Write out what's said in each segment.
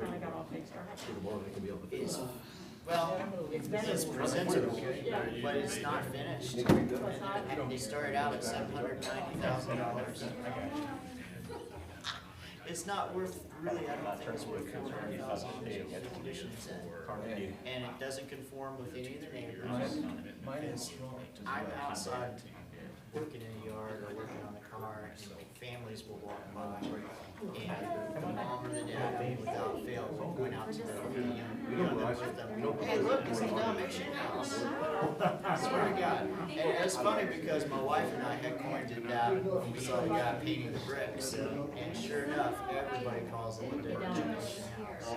finally got all fixed up. It's, well, it's presentable, but it's not finished. And they started out at $790,000. It's not worth, really, I don't think it's worth $400,000 to get the conditions in. And it doesn't conform with any of the neighbors. Because I'm outside working in the yard or working on the car, and families will walk by, and the mom or the dad, without fail, will point out to them, with them, hey, look, it's a dumb action house. I swear to God. And it's funny because my wife and I had pointed out when we saw the guy painting the bricks, and sure enough, everybody calls it a demolition house.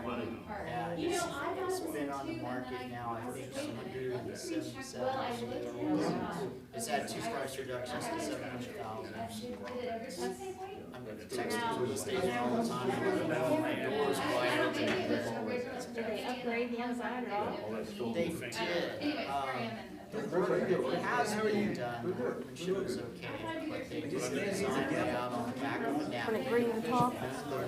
And it's been on the market now, I think, 177 days. It's had 2 price reductions to 700,000. I'm texting real estate all the time. My door's wide open. Did they upgrade the inside at all? They did. It has been done. The workmanship is okay, but they did the design layout on the back of the napkin. The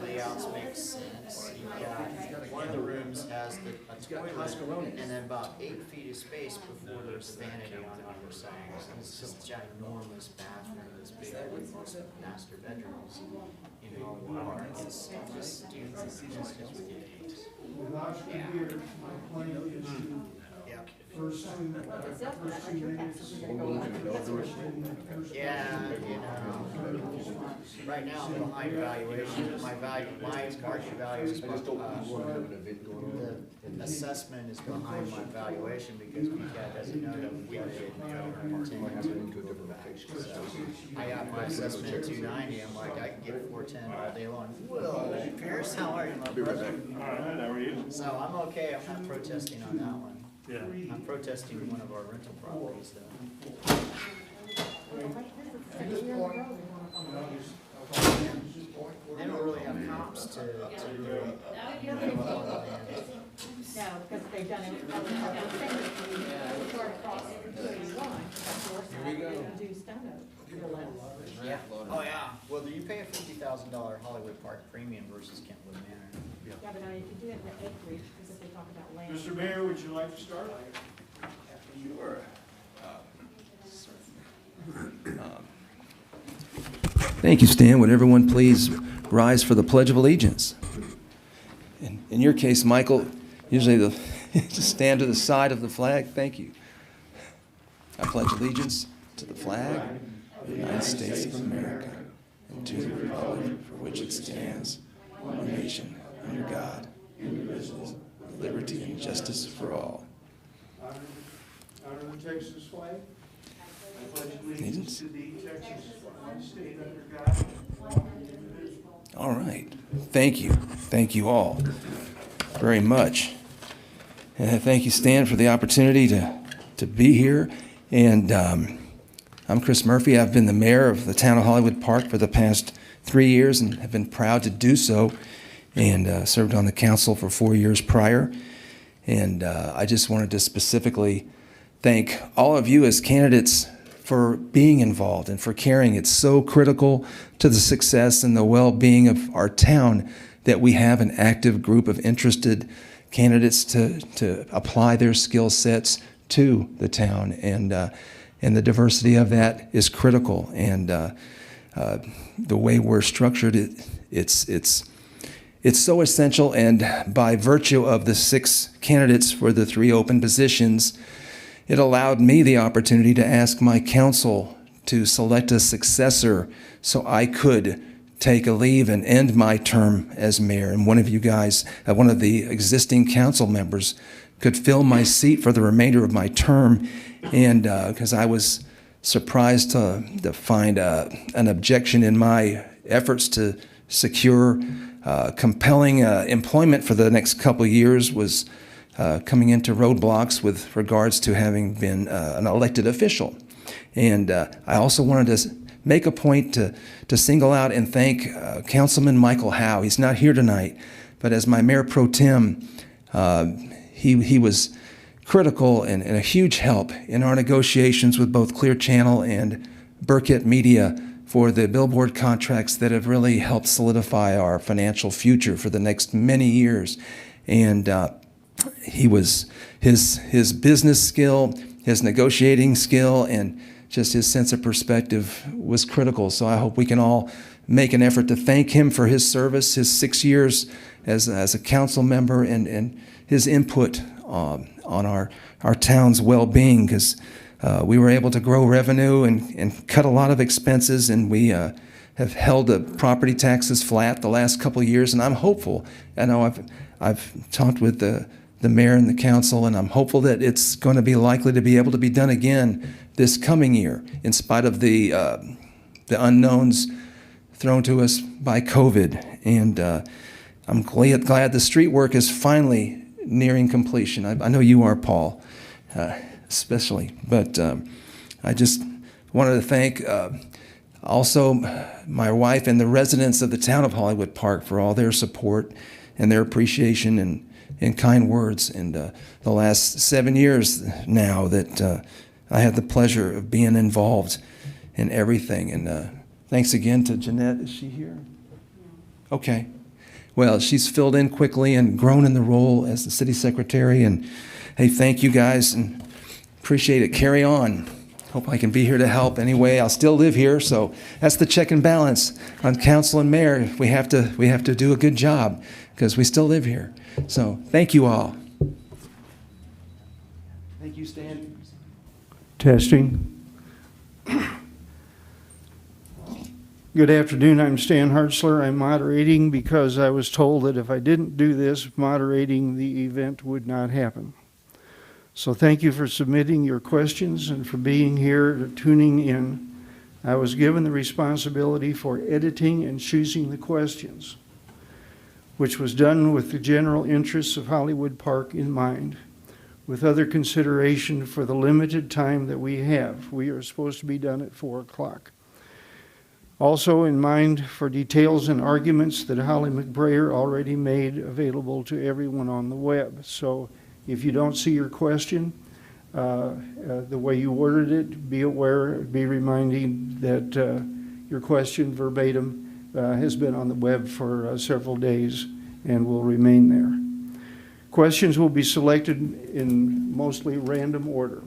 layouts make sense. You've got, one of the rooms has a toilet, and then about 8 feet of space before there's a vanity on the other side. It's just a ginormous bathroom that's bigger than most master bedrooms in all the art. It's just ridiculous. First two minutes. Yeah, you know, right now I'm behind valuation. My market value is, the assessment is behind my valuation because PCAT doesn't know that we got it into a different valuation. So I got my assessment at 290. I'm like, I can get 410 all day long. Well, Pierce, how are you, my brother? All right, how are you? So I'm okay. I'm not protesting on that one. Yeah. I'm protesting one of our rental properties though. They don't really have comps to No, because they've done it. Across 281, of course, and they do Stone Oak. Yeah. Oh yeah. Well, you pay a $50,000 Hollywood Park premium versus Kentwood Manor. Yeah, but now you can do it in the acreage, because if they talk about land. Mr. Mayor, would you like to start? Sure. Thank you, Stan. Would everyone please rise for the Pledge of Allegiance? In your case, Michael, usually just stand to the side of the flag. Thank you. I pledge allegiance to the flag of the United States of America and to the republic for which it stands, one nation, under God, indivisible, with liberty and justice for all. Honor the Texas flag. I pledge allegiance to the Texas one state under God, one indivisible. All right. Thank you. Thank you all very much. And thank you, Stan, for the opportunity to be here. And I'm Chris Murphy. I've been the mayor of the town of Hollywood Park for the past 3 years and have been proud to do so, and served on the council for 4 years prior. And I just wanted to specifically thank all of you as candidates for being involved and for caring. It's so critical to the success and the well-being of our town that we have an active group of interested candidates to apply their skill sets to the town. And the diversity of that is critical. And the way we're structured, it's so essential. And by virtue of the 6 candidates for the 3 open positions, it allowed me the opportunity to ask my council to select a successor so I could take a leave and end my term as mayor. And one of you guys, one of the existing council members, could fill my seat for the remainder of my term. And because I was surprised to find an objection in my efforts to secure compelling employment for the next couple of years was coming into roadblocks with regards to having been an elected official. And I also wanted to make a point to single out and thank Councilman Michael Howe. He's not here tonight, but as my mayor pro tem, he was critical and a huge help in our negotiations with both Clear Channel and Burkett Media for the billboard contracts that have really helped solidify our financial future for the next many years. And his business skill, his negotiating skill, and just his sense of perspective was critical. So I hope we can all make an effort to thank him for his service, his 6 years as a council member, and his input on our town's well-being, because we were able to grow revenue and cut a lot of expenses, and we have held the property taxes flat the last couple of years, and I'm hopeful. I know I've talked with the mayor and the council, and I'm hopeful that it's going to be likely to be able to be done again this coming year, in spite of the unknowns thrown to us by COVID. And I'm glad the street work is finally nearing completion. I know you are, Paul, especially. But I just wanted to thank also my wife and the residents of the town of Hollywood Park for all their support and their appreciation and kind words. And the last 7 years now that I had the pleasure of being involved in everything. And thanks again to Jeanette. Is she here? Okay. Well, she's filled in quickly and grown in the role as the city secretary. And hey, thank you guys, and appreciate it. Carry on. Hope I can be here to help anyway. I'll still live here, so that's the check and balance on council and mayor. We have to do a good job because we still live here. So thank you all. Thank you, Stan. Testing. Good afternoon, I'm Stan Hartzler. I'm moderating because I was told that if I didn't do this, moderating the event would not happen. So thank you for submitting your questions and for being here, tuning in. I was given the responsibility for editing and choosing the questions, which was done with the general interests of Hollywood Park in mind, with other consideration for the limited time that we have. We are supposed to be done at 4 o'clock. Also in mind for details and arguments that Holly McBrayer already made available to everyone on the web. So if you don't see your question, the way you ordered it, be aware, be reminding that your question verbatim has been on the web for several days and will remain there. Questions will be selected in mostly random order.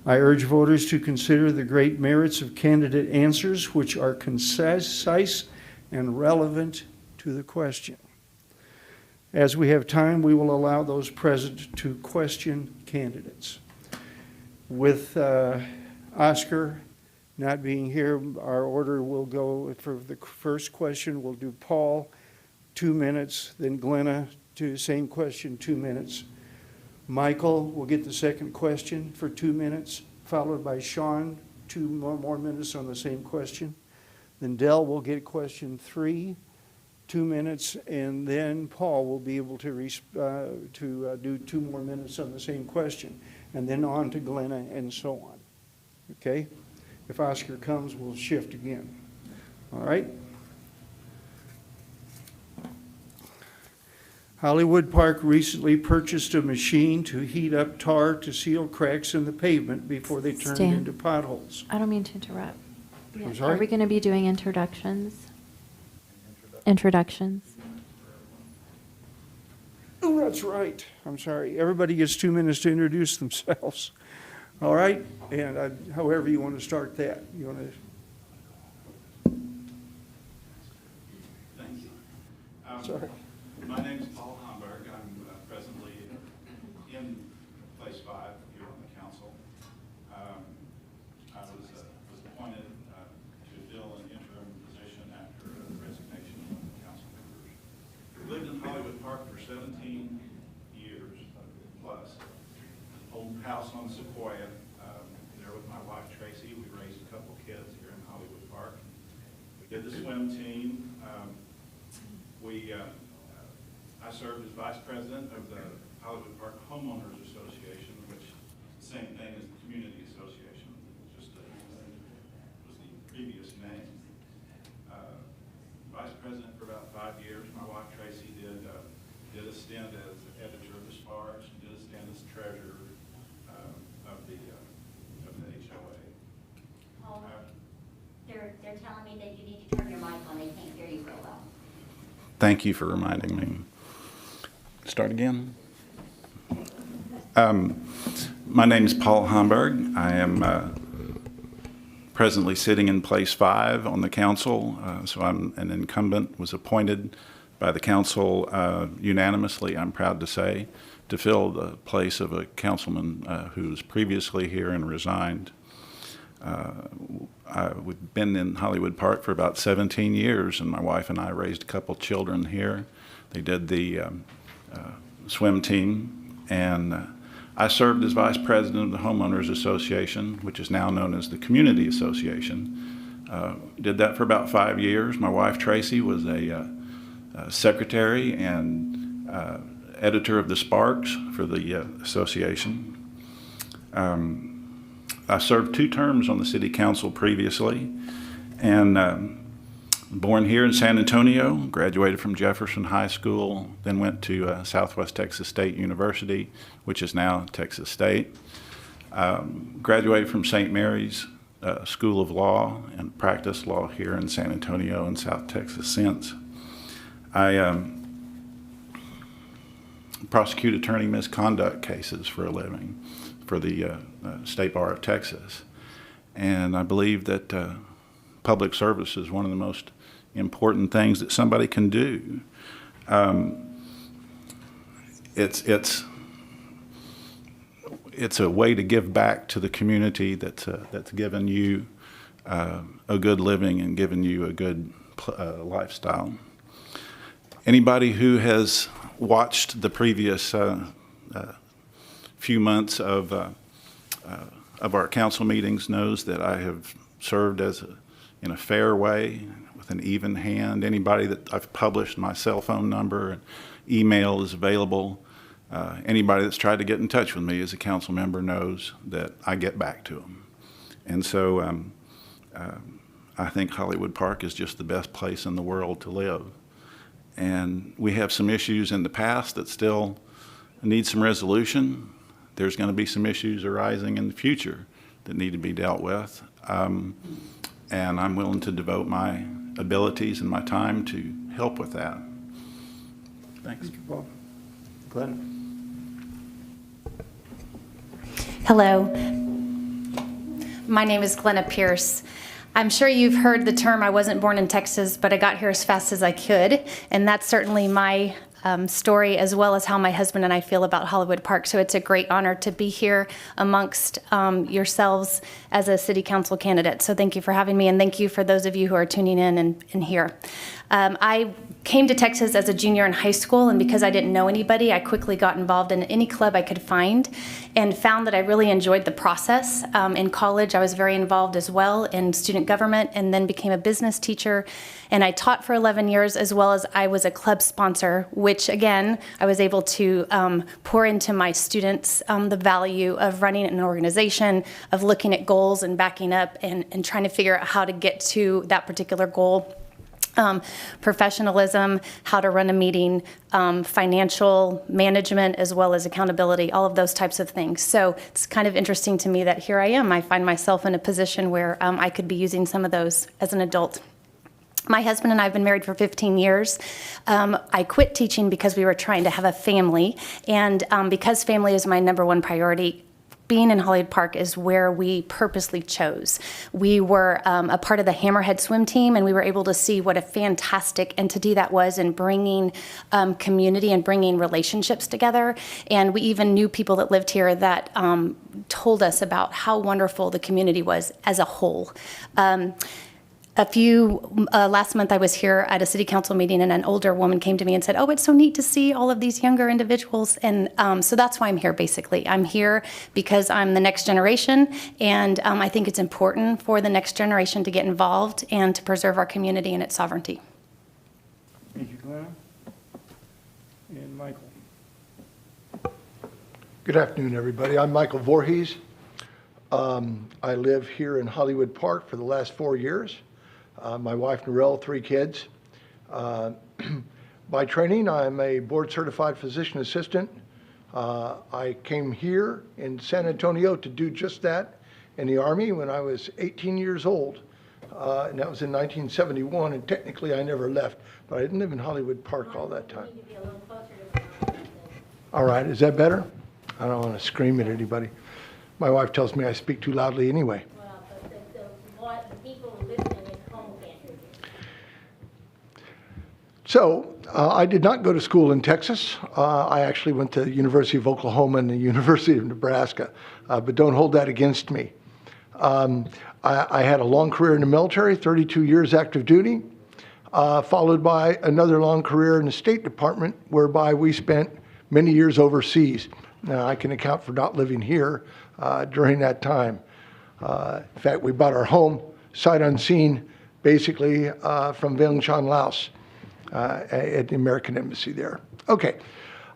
I urge voters to consider the great merits of candidate answers which are concise and relevant to the question. As we have time, we will allow those present to question candidates. With Oscar not being here, our order will go for the first question. We'll do Paul, 2 minutes, then Glenna, same question, 2 minutes. Michael will get the second question for 2 minutes, followed by Sean, 2 more minutes on the same question. Then Dell will get question 3, 2 minutes, and then Paul will be able to do 2 more minutes on the same question, and then on to Glenna and so on. Okay? If Oscar comes, we'll shift again. All right? Hollywood Park recently purchased a machine to heat up tar to seal cracks in the pavement before they turn it into potholes. I don't mean to interrupt. I'm sorry? Are we going to be doing introductions? Introductions. Oh, that's right. I'm sorry. Everybody gets 2 minutes to introduce themselves. All right? And however you want to start that. You want to... Thank you. Sorry. My name is Paul Hamburg. I'm presently in place 5 here on the council. I was appointed to fill an interim position after a resignation of the council members. Lived in Hollywood Park for 17 years plus. Old house on Sequoia. There with my wife Tracy. We raised a couple kids here in Hollywood Park. We did the swim team. I served as vice president of the Hollywood Park Homeowners Association, which is the same thing as the Community Association, just was the previous name. Vice president for about 5 years. My wife Tracy did a stint as editor of the Sparks, and did a stint as treasurer of the HOA. There me that you need to turn your mic on. They can't hear you real well. Thank you for reminding me. Start again. My name is Paul Hamburg. I am presently sitting in place 5 on the council, so I'm an incumbent, was appointed by the council unanimously, I'm proud to say, to fill the place of a councilman who was previously here and resigned. We've been in Hollywood Park for about 17 years, and my wife and I raised a couple children here. They did the swim team, and I served as vice president of the Homeowners Association, which is now known as the Community Association. Did that for about 5 years. My wife, Tracy, was a secretary and editor of the Sparks for the association. I served 2 terms on the city council previously, and born here in San Antonio, graduated from Jefferson High School, then went to Southwest Texas State University, which is now Texas State. Graduated from St. Mary's School of Law and practiced law here in San Antonio and South Texas since. I prosecute attorney misconduct cases for a living for the State Bar of Texas. And I believe that public service is one of the most important things that somebody can do. It's a way to give back to the community that's given you a good living and given you a good lifestyle. Anybody who has watched the previous few months of our council meetings knows that I have served in a fair way, with an even hand. Anybody that I've published my cell phone number and email is available. Anybody that's tried to get in touch with me as a council member knows that I get back to them. And so I think Hollywood Park is just the best place in the world to live. And we have some issues in the past that still need some resolution. There's going to be some issues arising in the future that need to be dealt with. And I'm willing to devote my abilities and my time to help with that. Thanks. Thank you, Bob. Glenna? Hello. My name is Glenna Pierce. I'm sure you've heard the term, I wasn't born in Texas, but I got here as fast as I could. And that's certainly my story, as well as how my husband and I feel about Hollywood Park. So it's a great honor to be here amongst yourselves as a city council candidate. So thank you for having me, and thank you for those of you who are tuning in and here. I came to Texas as a junior in high school, and because I didn't know anybody, I quickly got involved in any club I could find and found that I really enjoyed the process. In college, I was very involved as well in student government, and then became a business teacher. And I taught for 11 years, as well as I was a club sponsor, which again, I was able to pour into my students the value of running an organization, of looking at goals and backing up and trying to figure out how to get to that particular goal. Professionalism, how to run a meeting, financial management, as well as accountability, all of those types of things. So it's kind of interesting to me that here I am. I find myself in a position where I could be using some of those as an adult. My husband and I have been married for 15 years. I quit teaching because we were trying to have a family, and because family is my #1 priority, being in Hollywood Park is where we purposely chose. We were a part of the Hammerhead swim team, and we were able to see what a fantastic entity that was in bringing community and bringing relationships together. And we even knew people that lived here that told us about how wonderful the community was as a whole. Last month I was here at a city council meeting, and an older woman came to me and said, "Oh, it's so neat to see all of these younger individuals." And so that's why I'm here, basically. I'm here because I'm the next generation, and I think it's important for the next generation to get involved and to preserve our community and its sovereignty. Thank you, Glenna. And Michael. Good afternoon, everybody. I'm Michael Voorhees. I live here in Hollywood Park for the last 4 years. My wife, Narelle, 3 kids. By training, I'm a board-certified physician assistant. I came here in San Antonio to do just that in the Army when I was 18 years old. and that was in 1971, and technically I never left, but I didn't live in Hollywood Park all that time. You need to be a little closer to the microphone. All right, is that better? I don't want to scream at anybody. My wife tells me I speak too loudly anyway. Well, but the people listening at home can't hear you. So I did not go to school in Texas. I actually went to the University of Oklahoma and the University of Nebraska, but don't hold that against me. I had a long career in the military, 32 years active duty, followed by another long career in the State Department, whereby we spent many years overseas. Now, I can account for not living here during that time. In fact, we bought our home sight unseen, basically from Vientiane, Laos, at the American Embassy there. Okay.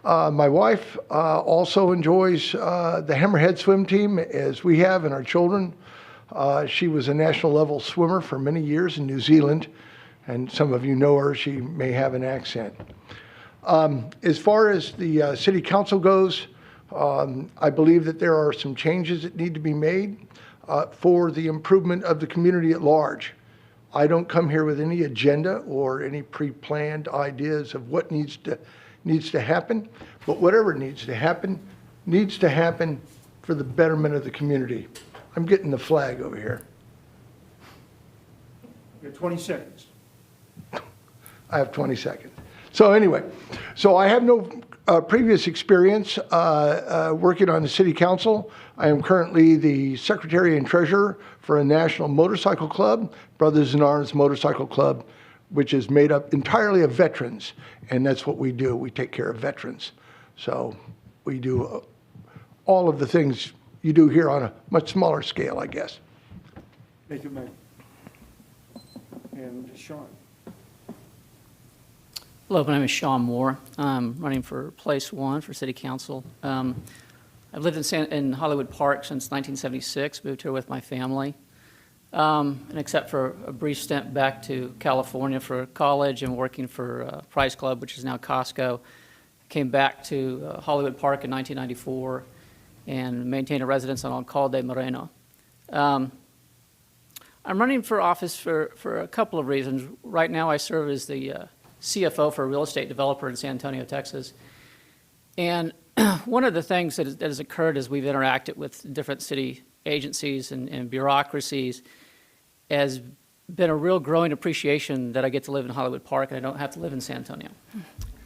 My wife also enjoys the Hammerhead swim team, as we have, and our children. She was a national level swimmer for many years in New Zealand, and some of you know her. She may have an accent. As far as the city council goes, I believe that there are some changes that need to be made for the improvement of the community at large. I don't come here with any agenda or any pre-planned ideas of what needs to happen, but whatever needs to happen for the betterment of the community. I'm getting the flag over here. You have 20 seconds. I have 20 seconds. So anyway, I have no previous experience working on the city council. I am currently the secretary and treasurer for a national motorcycle club, Brothers in Arms Motorcycle Club, which is made up entirely of veterans. And that's what we do. We take care of veterans. So we do all of the things you do here on a much smaller scale, I guess. Thank you, Mike. And Sean. Hello, my name is Sean Moore. I'm running for Place 1 for City Council. I've lived in Hollywood Park since 1976, moved here with my family. And except for a brief stint back to California for college and working for Price Club, which is now Costco, came back to Hollywood Park in 1994 and maintained a residence on Alcalde Moreno. I'm running for office for a couple of reasons. Right now I serve as the CFO for a real estate developer in San Antonio, Texas. And one of the things that has occurred as we've interacted with different city agencies and bureaucracies has been a real growing appreciation that I get to live in Hollywood Park and I don't have to live in San Antonio.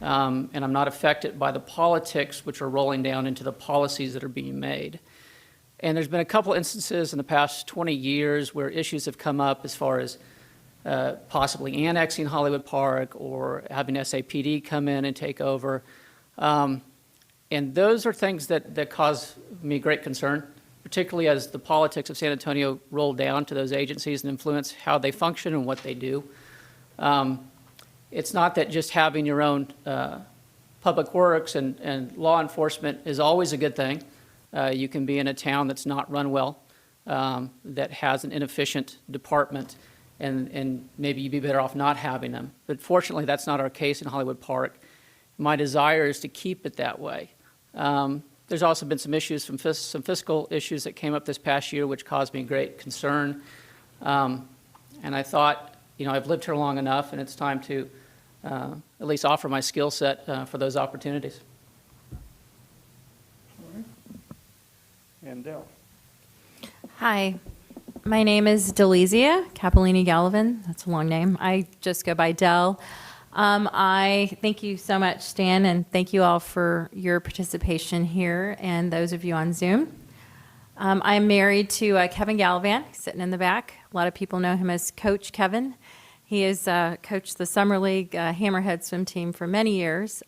And I'm not affected by the politics which are rolling down into the policies that are being made. And there's been a couple instances in the past 20 years where issues have come up as far as possibly annexing Hollywood Park or having SAPD come in and take over. And those are things that cause me great concern, particularly as the politics of San Antonio roll down to those agencies and influence how they function and what they do. It's not that just having your own public works and law enforcement is always a good thing. You can be in a town that's not run well, that has an inefficient department, and maybe you'd be better off not having them. But fortunately, that's not our case in Hollywood Park. My desire is to keep it that way. There's also been some issues, some fiscal issues that came up this past year, which caused me great concern. And I thought, I've lived here long enough, and it's time to at least offer my skill set for those opportunities. All right. And Dell. Hi, my name is Delizia Capolini Gallivan. That's a long name. I just go by Del. I thank you so much, Stan, and thank you all for your participation here and those of you on Zoom. I'm married to Kevin Gallivan, sitting in the back. A lot of people know him as Coach Kevin. He has coached the Summer League Hammerhead swim team for many years.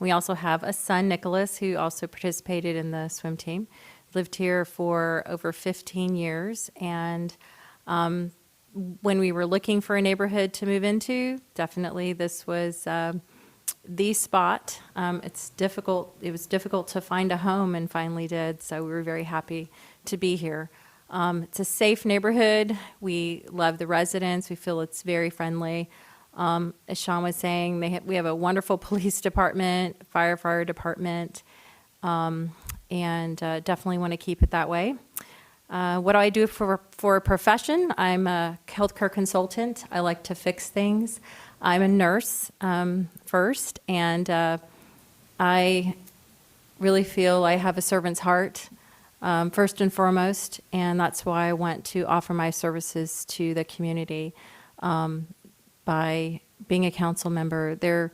We also have a son, Nicholas, who also participated in the swim team. Lived here for over 15 years, and when we were looking for a neighborhood to move into, definitely this was the spot. It was difficult to find a home, and finally did, so we were very happy to be here. It's a safe neighborhood. We love the residents. We feel it's very friendly. As Sean was saying, we have a wonderful police department, fire department, and definitely want to keep it that way. What do I do for a profession? I'm a healthcare consultant. I like to fix things. I'm a nurse first, and I really feel I have a servant's heart first and foremost, and that's why I want to offer my services to the community by being a council member.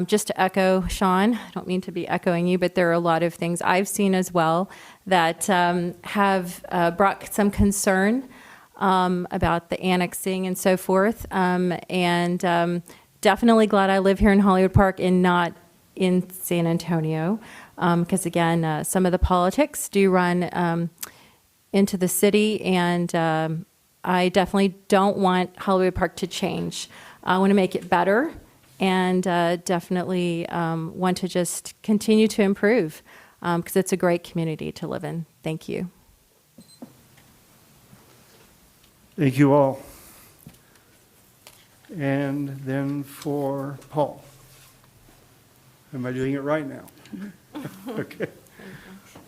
Just to echo Sean, I don't mean to be echoing you, but there are a lot of things I've seen as well that have brought some concern about the annexing and so forth. And definitely glad I live here in Hollywood Park and not in San Antonio, because again, some of the politics do run into the city, and I definitely don't want Hollywood Park to change. I want to make it better, and definitely want to just continue to improve, because it's a great community to live in. Thank you. Thank you all. And then for Paul. Am I doing it right now? Okay.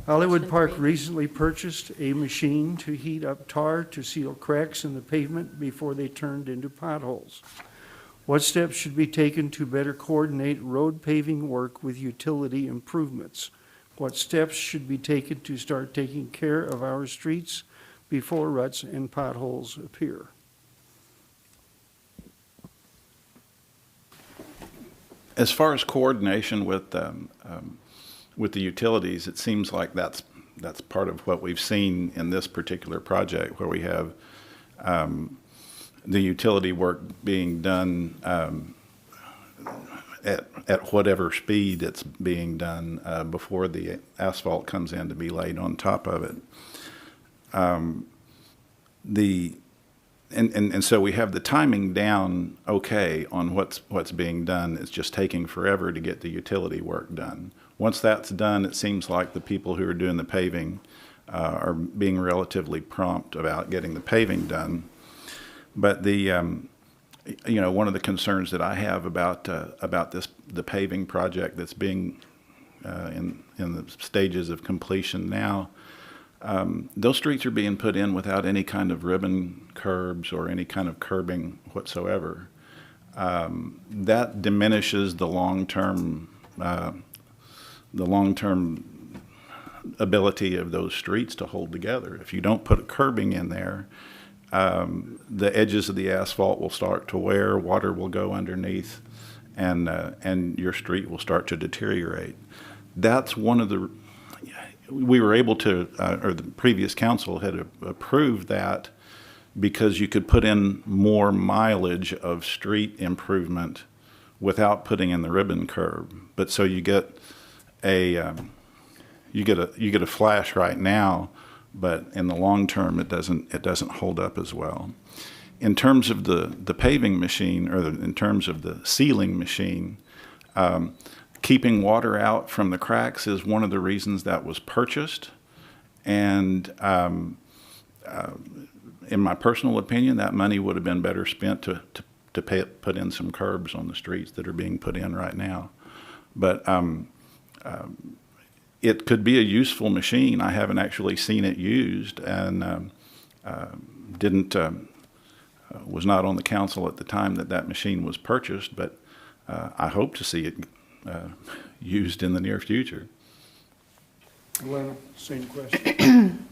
Hollywood Park recently purchased a machine to heat up tar to seal cracks in the pavement before they turned into potholes. What steps should be taken to better coordinate road paving work with utility improvements? What steps should be taken to start taking care of our streets before ruts and potholes appear? As far as coordination with the utilities, it seems like that's part of what we've seen in this particular project, where we have the utility work being done at whatever speed it's being done before the asphalt comes in to be laid on top of it. And so we have the timing down okay on what's being done. It's just taking forever to get the utility work done. Once that's done, it seems like the people who are doing the paving are being relatively prompt about getting the paving done. But one of the concerns that I have about the paving project that's being in the stages of completion now, those streets are being put in without any kind of ribbon curbs or any kind of curbing whatsoever. That diminishes the long-term ability of those streets to hold together. If you don't put a curbing in there, the edges of the asphalt will start to wear, water will go underneath, and your street will start to deteriorate. That's one of the, we were able to, or the previous council had approved that because you could put in more mileage of street improvement without putting in the ribbon curb. But so you get a flash right now, but in the long term it doesn't hold up as well. In terms of the paving machine, or in terms of the sealing machine, keeping water out from the cracks is one of the reasons that was purchased. And in my personal opinion, that money would have been better spent to put in some curbs on the streets that are being put in right now. But it could be a useful machine. I haven't actually seen it used, and was not on the council at the time that machine was purchased, but I hope to see it used in the near future. Glenna, same question.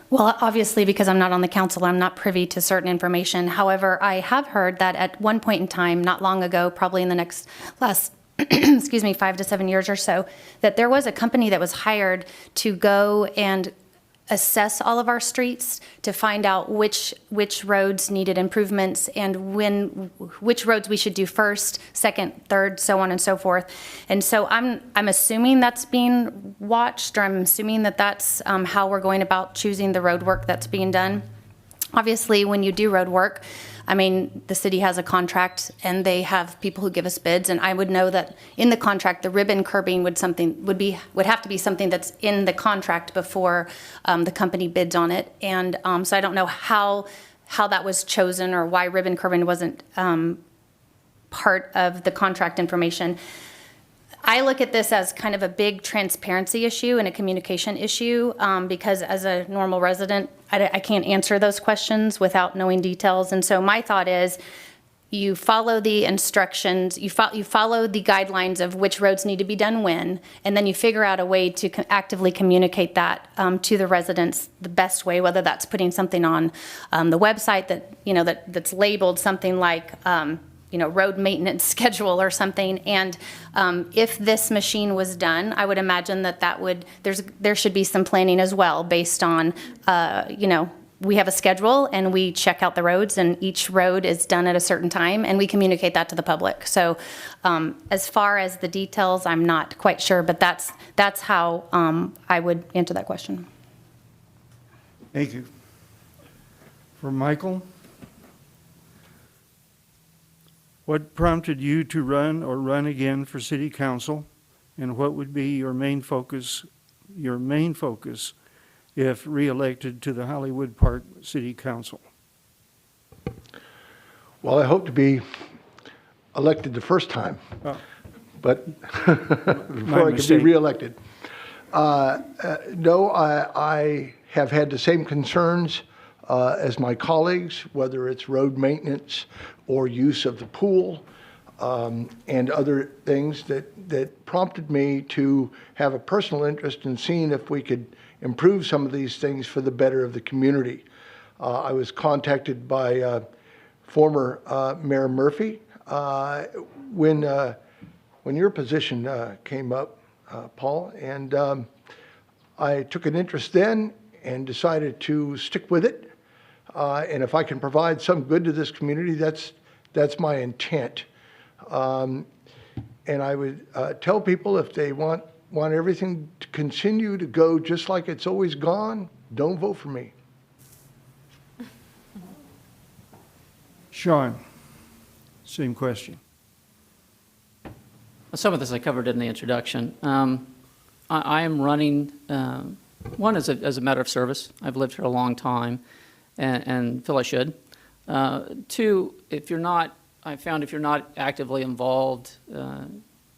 Well, obviously, because I'm not on the council, I'm not privy to certain information. However, I have heard that at one point in time, not long ago, probably in the last 5 to 7 years or so, that there was a company that was hired to go and assess all of our streets to find out which roads needed improvements and which roads we should do first, second, third, so on and so forth. And so I'm assuming that's being watched, or I'm assuming that that's how we're going about choosing the road work that's being done. Obviously, when you do road work, I mean, the city has a contract and they have people who give us bids, and I would know that in the contract, the ribbon curbing would have to be something that's in the contract before the company bids on it. And so I don't know how that was chosen or why ribbon curbing wasn't part of the contract information. I look at this as kind of a big transparency issue and a communication issue, because as a normal resident, I can't answer those questions without knowing details. And so my thought is, you follow the instructions, you follow the guidelines of which roads need to be done when, and then you figure out a way to actively communicate that to the residents the best way, whether that's putting something on the website that's labeled something like road maintenance schedule or something. And if this machine was done, I would imagine there should be some planning as well based on we have a schedule and we check out the roads, and each road is done at a certain time, and we communicate that to the public. So as far as the details, I'm not quite sure, but that's how I would answer that question. Thank you. For Michael, what prompted you to run or run again for city council, and what would be your main focus if re-elected to the Hollywood Park City Council? Well, I hope to be elected the first time, but before I can be re-elected. No, I have had the same concerns as my colleagues, whether it's road maintenance or use of the pool and other things that prompted me to have a personal interest in seeing if we could improve some of these things for the better of the community. I was contacted by former Mayor Murphy when your position came up, Paul, and I took an interest then and decided to stick with it. And if I can provide some good to this community, that's my intent. And I would tell people, if they want everything to continue to go just like it's always gone, don't vote for me. Sean, same question. Some of this I covered in the introduction. I am running, one, as a matter of service. I've lived here a long time and feel I should. Two, I found if you're not actively involved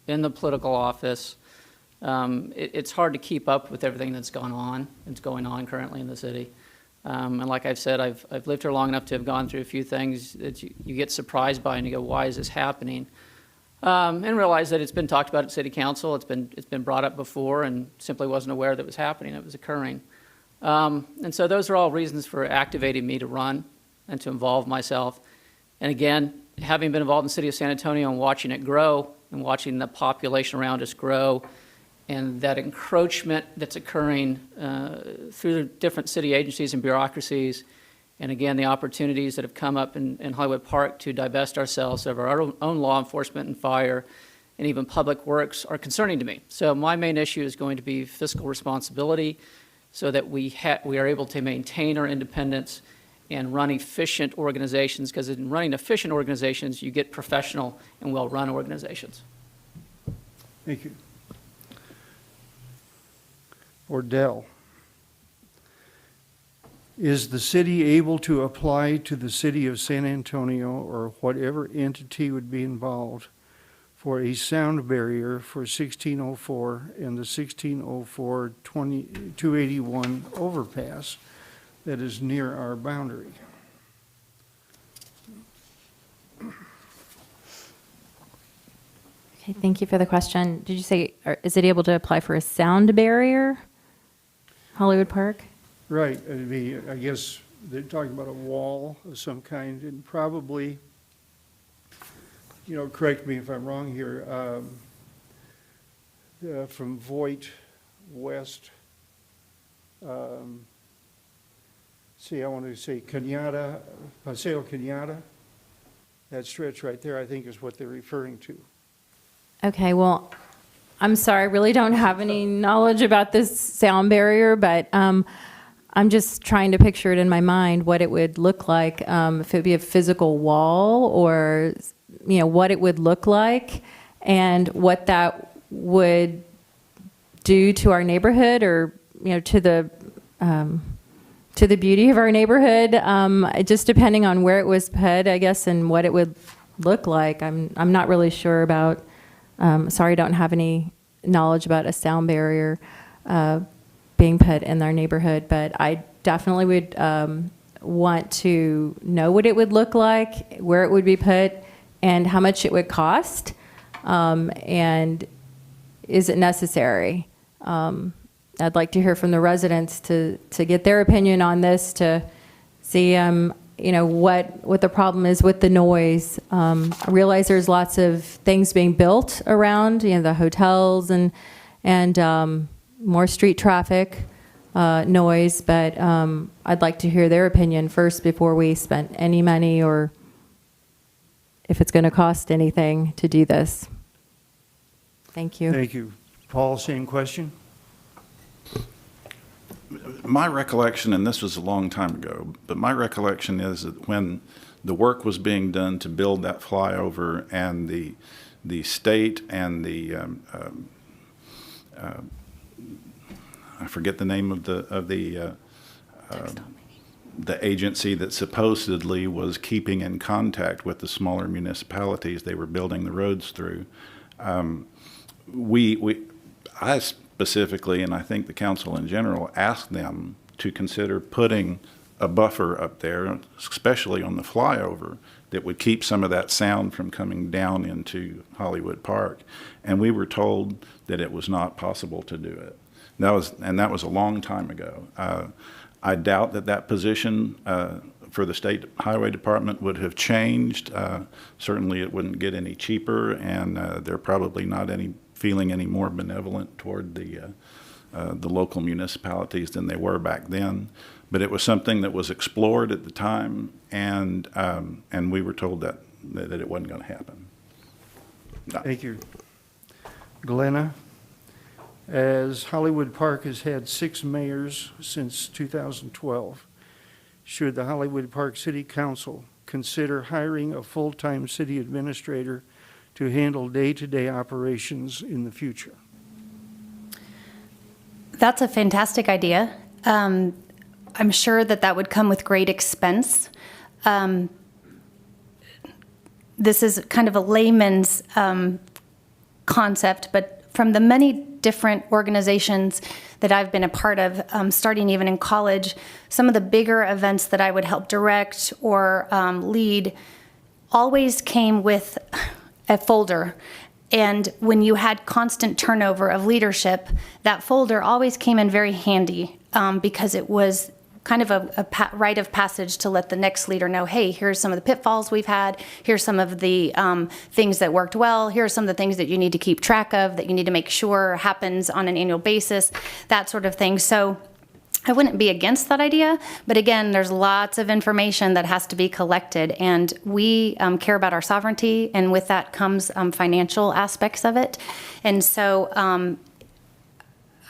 in the political office, it's hard to keep up with everything that's going on currently in the city. And like I've said, I've lived here long enough to have gone through a few things that you get surprised by and you go, why is this happening? And realize that it's been talked about at City Council, it's been brought up before, and simply wasn't aware that it was happening, it was occurring. And so those are all reasons for activating me to run and to involve myself. And again, having been involved in the city of San Antonio and watching it grow and watching the population around us grow, and that encroachment that's occurring through the different city agencies and bureaucracies, and again, the opportunities that have come up in Hollywood Park to divest ourselves of our own law enforcement and fire and even public works are concerning to me. So my main issue is going to be fiscal responsibility, so that we are able to maintain our independence and run efficient organizations, because in running efficient organizations, you get professional and well-run organizations. Thank you. Ordell, is the city able to apply to the city of San Antonio or whatever entity would be involved for a sound barrier for 1604 and the 1604 281 overpass that is near our boundary? Okay, thank you for the question. Did you say, is it able to apply for a sound barrier? Hollywood Park? Right, it'd be, I guess they're talking about a wall of some kind, and probably, correct me if I'm wrong here, from Voight west, I want to say Cañada, Paseo Cañada, that stretch right there, I think is what they're referring to. Okay, well, I'm sorry, I really don't have any knowledge about this sound barrier, but I'm just trying to picture it in my mind, what it would look like, if it would be a physical wall, or, what it would look like, and what that would do to our neighborhood, or, to the beauty of our neighborhood, just depending on where it was put, I guess, and what it would look like. I'm not really sure about Sorry, I don't have any knowledge about a sound barrier being put in our neighborhood, but I definitely would want to know what it would look like, where it would be put, and how much it would cost, and is it necessary? I'd like to hear from the residents to get their opinion on this, to see what the problem is with the noise. I realize there's lots of things being built around, the hotels and more street traffic noise, but I'd like to hear their opinion first before we spend any money, or if it's going to cost anything to do this. Thank you. Thank you. Paul, same question? My recollection, and this was a long time ago, but my recollection is that when the work was being done to build that flyover, and the state and the I forget the name of the agency that supposedly was keeping in contact with the smaller municipalities they were building the roads through. I specifically, and I think the council in general, asked them to consider putting a buffer up there, especially on the flyover, that would keep some of that sound from coming down into Hollywood Park. And we were told that it was not possible to do it. That was a long time ago. I doubt that position for the State Highway Department would have changed. Certainly it wouldn't get any cheaper, and they're probably not feeling any more benevolent toward the local municipalities than they were back then. But it was something that was explored at the time, and we were told that it wasn't going to happen. No. Thank you. Glenna, as Hollywood Park has had 6 mayors since 2012, should the Hollywood Park City Council consider hiring a full-time city administrator to handle day-to-day operations in the future? That's a fantastic idea. I'm sure that would come with great expense. This is kind of a layman's concept, but from the many different organizations that I've been a part of, starting even in college, some of the bigger events that I would help direct or lead always came with a folder. And when you had constant turnover of leadership, that folder always came in very handy because it was kind of a rite of passage to let the next leader know, hey, here's some of the pitfalls we've had, here's some of the things that worked well, here are some of the things that you need to keep track of, that you need to make sure happens on an annual basis, that sort of thing. So I wouldn't be against that idea, but again, there's lots of information that has to be collected, and we care about our sovereignty, and with that comes financial aspects of it. And so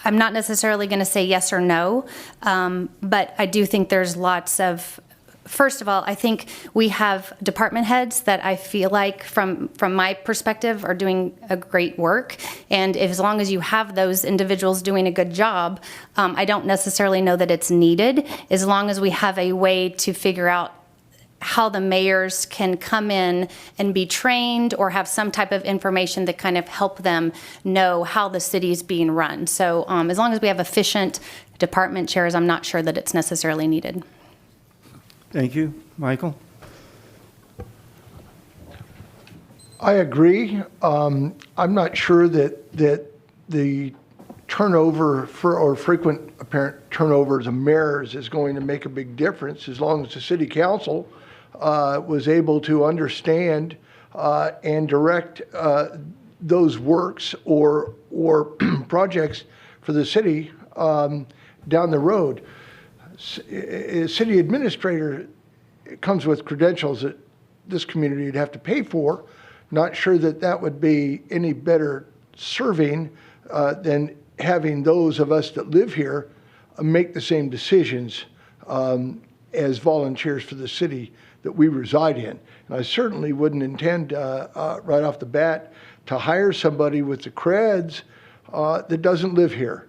I'm not necessarily going to say yes or no, but I do think there's lots of, first of all, I think we have department heads that I feel like, from my perspective, are doing a great work. And as long as you have those individuals doing a good job, I don't necessarily know that it's needed, as long as we have a way to figure out how the mayors can come in and be trained or have some type of information that kind of help them know how the city is being run. So as long as we have efficient department chairs, I'm not sure that it's necessarily needed. Thank you. Michael? I agree. I'm not sure that the turnover or frequent apparent turnovers of mayors is going to make a big difference, as long as the city council was able to understand and direct those works or projects for the city down the road. A city administrator comes with credentials that this community would have to pay for. Not sure that would be any better serving than having those of us that live here make the same decisions as volunteers for the city that we reside in. And I certainly wouldn't intend right off the bat to hire somebody with the creds that doesn't live here.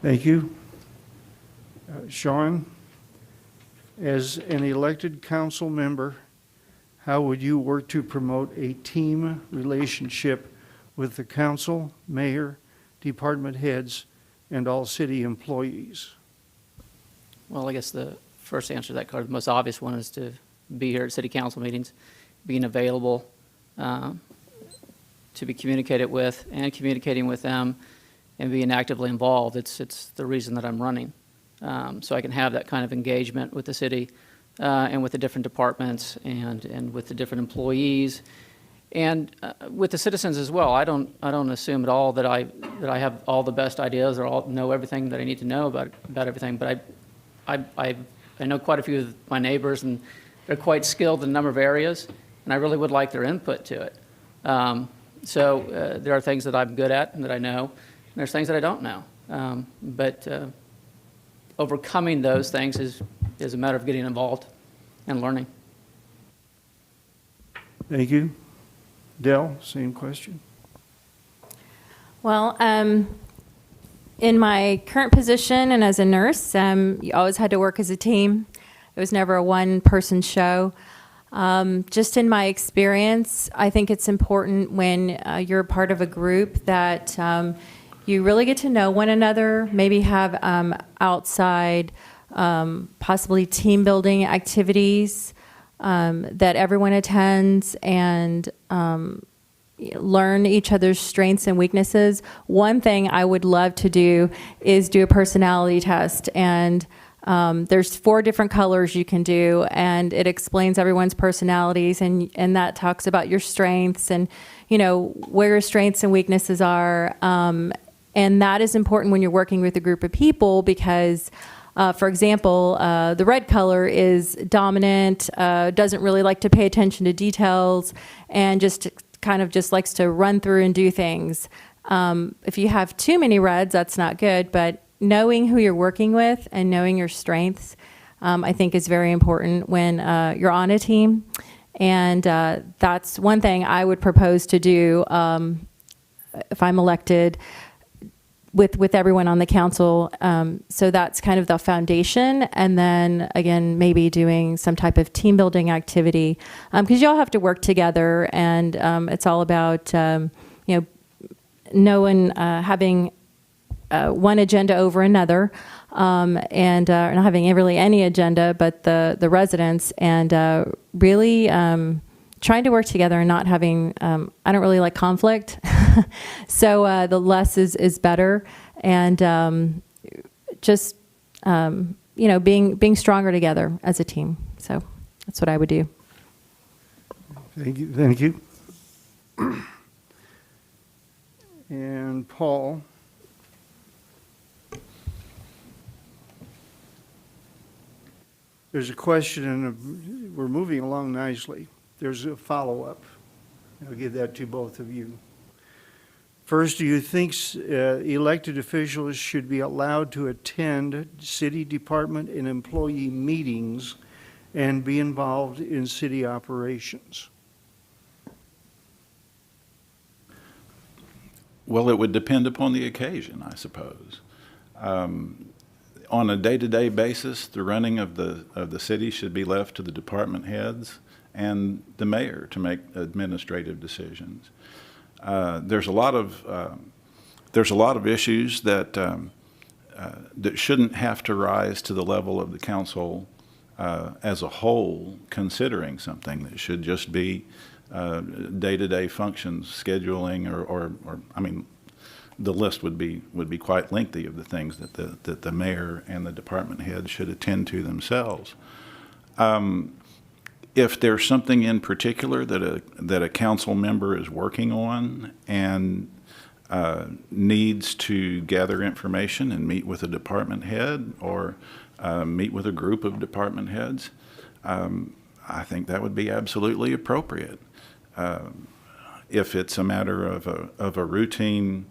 Thank you. Sean, as an elected council member, how would you work to promote a team relationship with the council, mayor, department heads, and all city employees? Well, I guess the first answer to that card, the most obvious one, is to be here at city council meetings, being available to be communicated with and communicating with them and being actively involved. It's the reason that I'm running. So I can have that kind of engagement with the city and with the different departments and with the different employees and with the citizens as well. I don't assume at all that I have all the best ideas or know everything that I need to know about everything, but I know quite a few of my neighbors, and they're quite skilled in a number of areas, and I really would like their input to it. So there are things that I'm good at and that I know, and there's things that I don't know. But overcoming those things is a matter of getting involved and learning. Thank you. Dell, same question. Well, in my current position and as a nurse, you always had to work as a team. It was never a one-person show. Just in my experience, I think it's important when you're a part of a group that you really get to know one another, maybe have outside, possibly team-building activities that everyone attends, and learn each other's strengths and weaknesses. One thing I would love to do is do a personality test, and there's 4 different colors you can do, and it explains everyone's personalities, and that talks about your strengths and, you know, where your strengths and weaknesses are. And that is important when you're working with a group of people because, for example, the red color is dominant, doesn't really like to pay attention to details, and just kind of just likes to run through and do things. If you have too many reds, that's not good, but knowing who you're working with and knowing your strengths, I think is very important when you're on a team. And that's one thing I would propose to do if I'm elected with everyone on the council. So that's kind of the foundation. And then again, maybe doing some type of team building activity, because you all have to work together, and it's all about, knowing, having one agenda over another, and not having really any agenda but the residents, and really trying to work together and not having, I don't really like conflict. So the less is better, and just, being stronger together as a team. So that's what I would do. Thank you. Thank you. And Paul. There's a question, and we're moving along nicely. There's a follow-up. I'll give that to both of you. First, do you think elected officials should be allowed to attend city department and employee meetings and be involved in city operations? Well, it would depend upon the occasion, I suppose. On a day-to-day basis, the running of the city should be left to the department heads and the mayor to make administrative decisions. There's a lot of issues that shouldn't have to rise to the level of the council as a whole considering something. That should just be day-to-day functions, scheduling, or I mean, the list would be quite lengthy of the things that the mayor and the department heads should attend to themselves. If there's something in particular that a council member is working on and needs to gather information and meet with a department head or meet with a group of department heads, I think that would be absolutely appropriate. If it's a matter of a routine,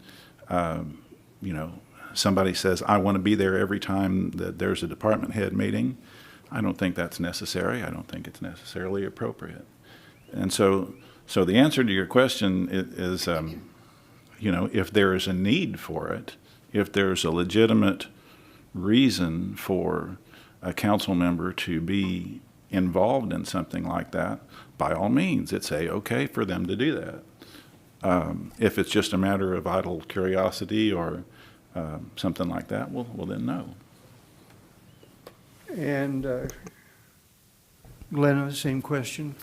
somebody says, I want to be there every time that there's a department head meeting, I don't think that's necessary. I don't think it's necessarily appropriate. And so the answer to your question is, if there is a need for it, if there's a legitimate reason for a council member to be involved in something like that, by all means, it's A-okay for them to do that. If it's just a matter of idle curiosity or something like that, well then no. And Glenna, same question.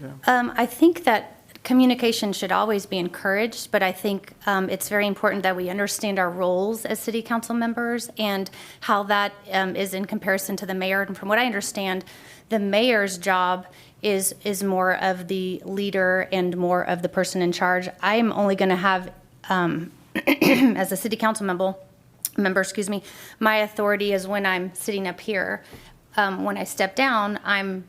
Yeah. I think that communication should always be encouraged, but I think it's very important that we understand our roles as city council members and how that is in comparison to the mayor. And from what I understand, the mayor's job is more of the leader and more of the person in charge. I am only going to have, as a city council member, my authority is when I'm sitting up here. When I step down, I'm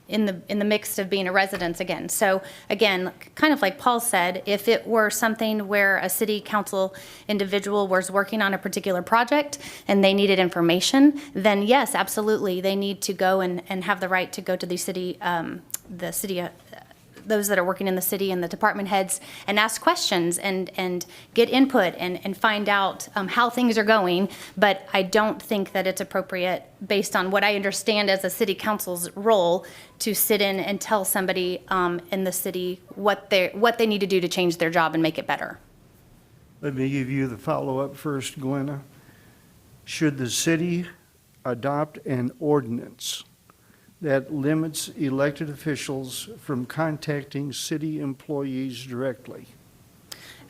in the mix of being a resident again. So again, kind of like Paul said, if it were something where a city council individual was working on a particular project and they needed information, then yes, absolutely, they need to go and have the right to go to the city, those that are working in the city and the department heads and ask questions and get input and find out how things are going. But I don't think that it's appropriate, based on what I understand as a city council's role, to sit in and tell somebody in the city what they need to do to change their job and make it better. Let me give you the follow-up first, Glenna. Should the city adopt an ordinance that limits elected officials from contacting city employees directly?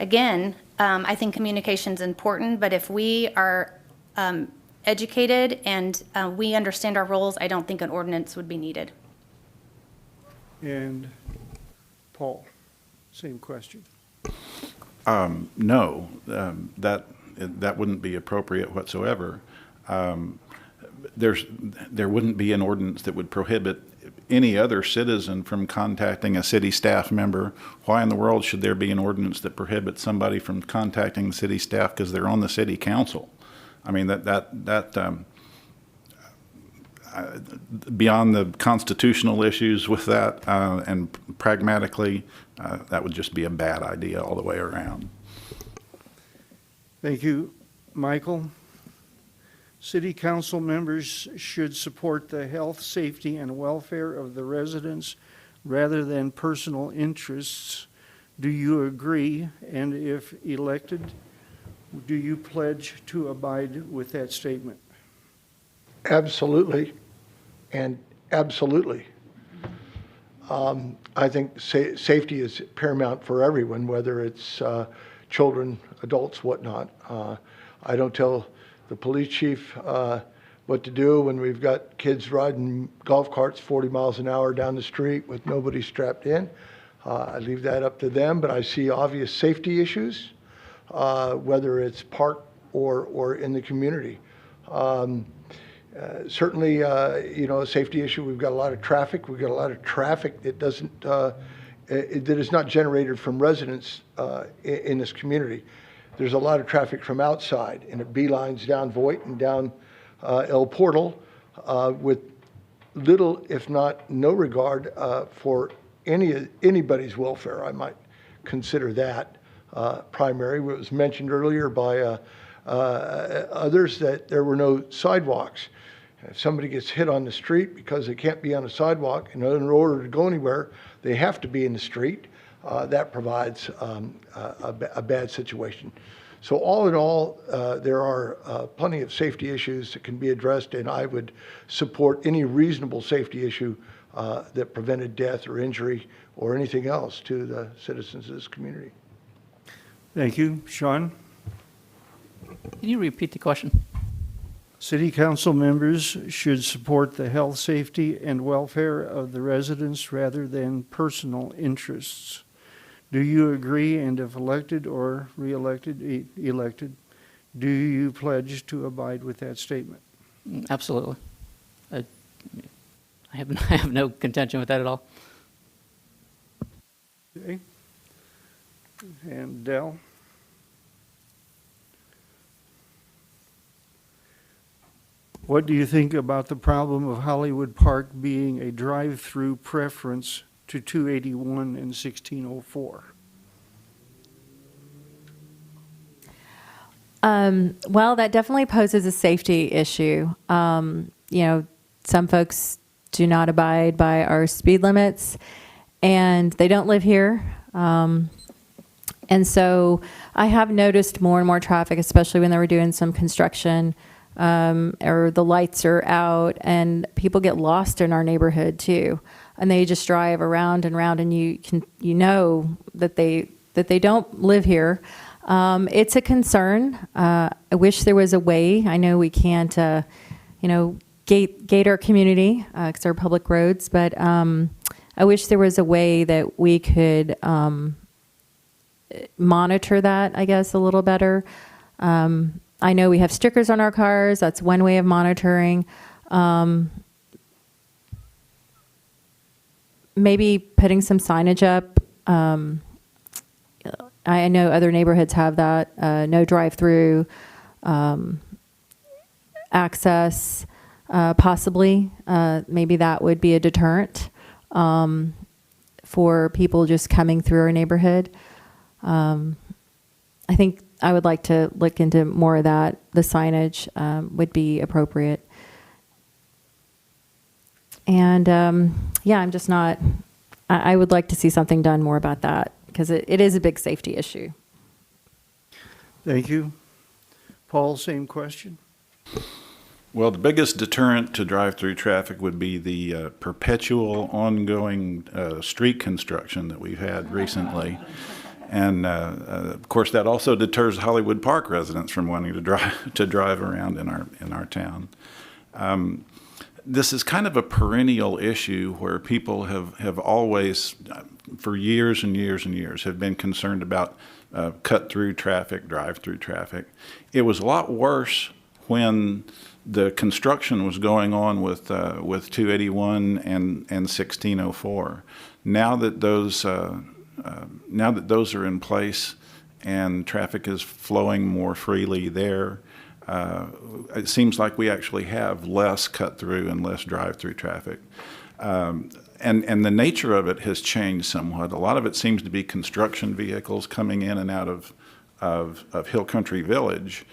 Again, I think communication is important, but if we are educated and we understand our roles, I don't think an ordinance would be needed. And Paul, same question. No, that wouldn't be appropriate whatsoever. There wouldn't be an ordinance that would prohibit any other citizen from contacting a city staff member. Why in the world should there be an ordinance that prohibits somebody from contacting the city staff because they're on the city council? I mean, beyond the constitutional issues with that, and pragmatically, that would just be a bad idea all the way around. Thank you. Michael? City council members should support the health, safety, and welfare of the residents rather than personal interests. Do you agree? And if elected, do you pledge to abide with that statement? Absolutely, and absolutely. I think safety is paramount for everyone, whether it's children, adults, whatnot. I don't tell the police chief what to do when we've got kids riding golf carts 40 miles an hour down the street with nobody strapped in. I leave that up to them, but I see obvious safety issues, whether it's park or in the community. Certainly, a safety issue. We've got a lot of traffic. We've got a lot of traffic that that is not generated from residents in this community. There's a lot of traffic from outside, and it beelines down Voight and down El Portal with little, if not no regard for anybody's welfare. I might consider that primary. It was mentioned earlier by others that there were no sidewalks. If somebody gets hit on the street because they can't be on a sidewalk, and in order to go anywhere, they have to be in the street, that provides a bad situation. So all in all, there are plenty of safety issues that can be addressed, and I would support any reasonable safety issue that prevented death or injury or anything else to the citizens of this community. Thank you. Sean? Can you repeat the question? City council members should support the health, safety, and welfare of the residents rather than personal interests. Do you agree? And if elected or re-elected, elected, do you pledge to abide with that statement? Absolutely. I have no contention with that at all. Okay. And Dell? What do you think about the problem of Hollywood Park being a drive-through preference to 281 and 1604? Well, that definitely poses a safety issue. Some folks do not abide by our speed limits, and they don't live here. And so I have noticed more and more traffic, especially when they were doing some construction, or the lights are out, and people get lost in our neighborhood too. And they just drive around and around, and you know that they don't live here. It's a concern. I wish there was a way. I know we can't, gate our community because they're public roads, but I wish there was a way that we could monitor that, I guess, a little better. I know we have stickers on our cars. That's one way of monitoring. Maybe putting some signage up. I know other neighborhoods have that. No drive-through access, possibly. Maybe that would be a deterrent for people just coming through our neighborhood. I think I would like to look into more of that. The signage would be appropriate. And I'm just not, I would like to see something done more about that because it is a big safety issue. Thank you. Paul, same question. Well, the biggest deterrent to drive-through traffic would be the perpetual ongoing street construction that we've had recently. And of course, that also deters Hollywood Park residents from wanting to drive around in our town. This is kind of a perennial issue where people have always, for years and years and years, have been concerned about cut-through traffic, drive-through traffic. It was a lot worse when the construction was going on with 281 and 1604. Now that those are in place and traffic is flowing more freely there, it seems like we actually have less cut-through and less drive-through traffic. And the nature of it has changed somewhat. A lot of it seems to be construction vehicles coming in and out of Hill Country Village,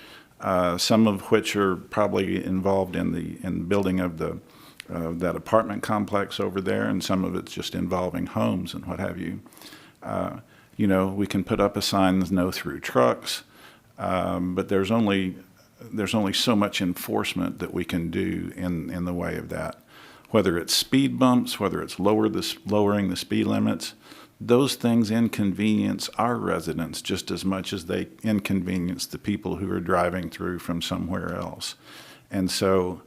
some of which are probably involved in the building of that apartment complex over there, and some of it's just involving homes and what have you. We can put up a sign, no through trucks, but there's only so much enforcement that we can do in the way of that. Whether it's speed bumps, whether it's lowering the speed limits, those things inconvenience our residents just as much as they inconvenience the people who are driving through from somewhere else. And so,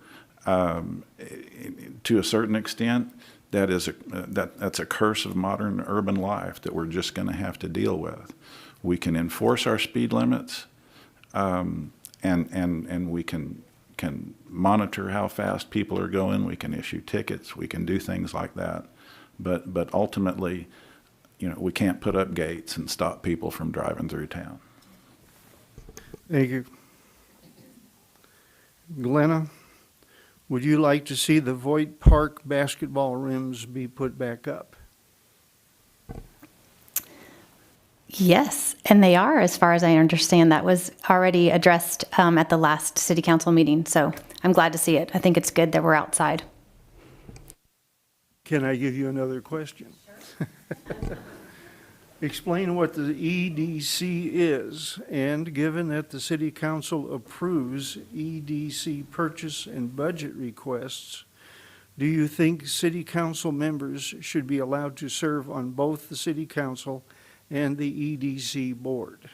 to a certain extent, that's a curse of modern urban life that we're just going to have to deal with. We can enforce our speed limits, and we can monitor how fast people are going. We can issue tickets. We can do things like that. But ultimately, we can't put up gates and stop people from driving through town. Thank you. Glenna, would you like to see the Voigt Park basketball rims be put back up? Yes, and they are, as far as I understand. That was already addressed at the last city council meeting, so I'm glad to see it. I think it's good that we're outside. Can I give you another question? Sure. Explain what the EDC is, and given that the city council approves EDC purchase and budget requests, do you think city council members should be allowed to serve on both the city council and the EDC board?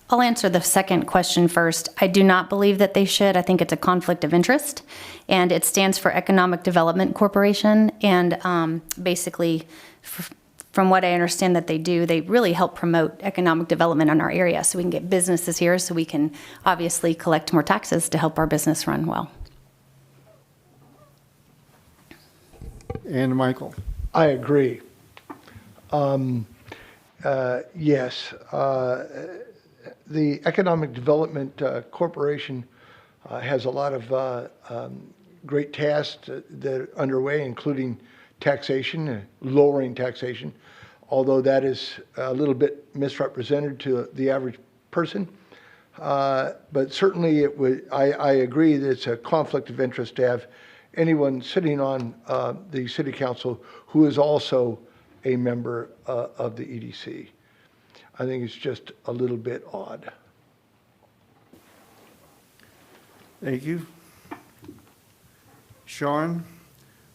I'll answer the second question first. I do not believe that they should. I think it's a conflict of interest, and it stands for Economic Development Corporation, and basically, from what I understand that they do, they really help promote economic development in our area so we can get businesses here, so we can obviously collect more taxes to help our business run well. And Michael? I agree. Yes. The Economic Development Corporation has a lot of great tasks that are underway, including taxation, lowering taxation, although that is a little bit misrepresented to the average person. But certainly I agree that it's a conflict of interest to have anyone sitting on the city council who is also a member of the EDC. I think it's just a little bit odd. Thank you. Sean,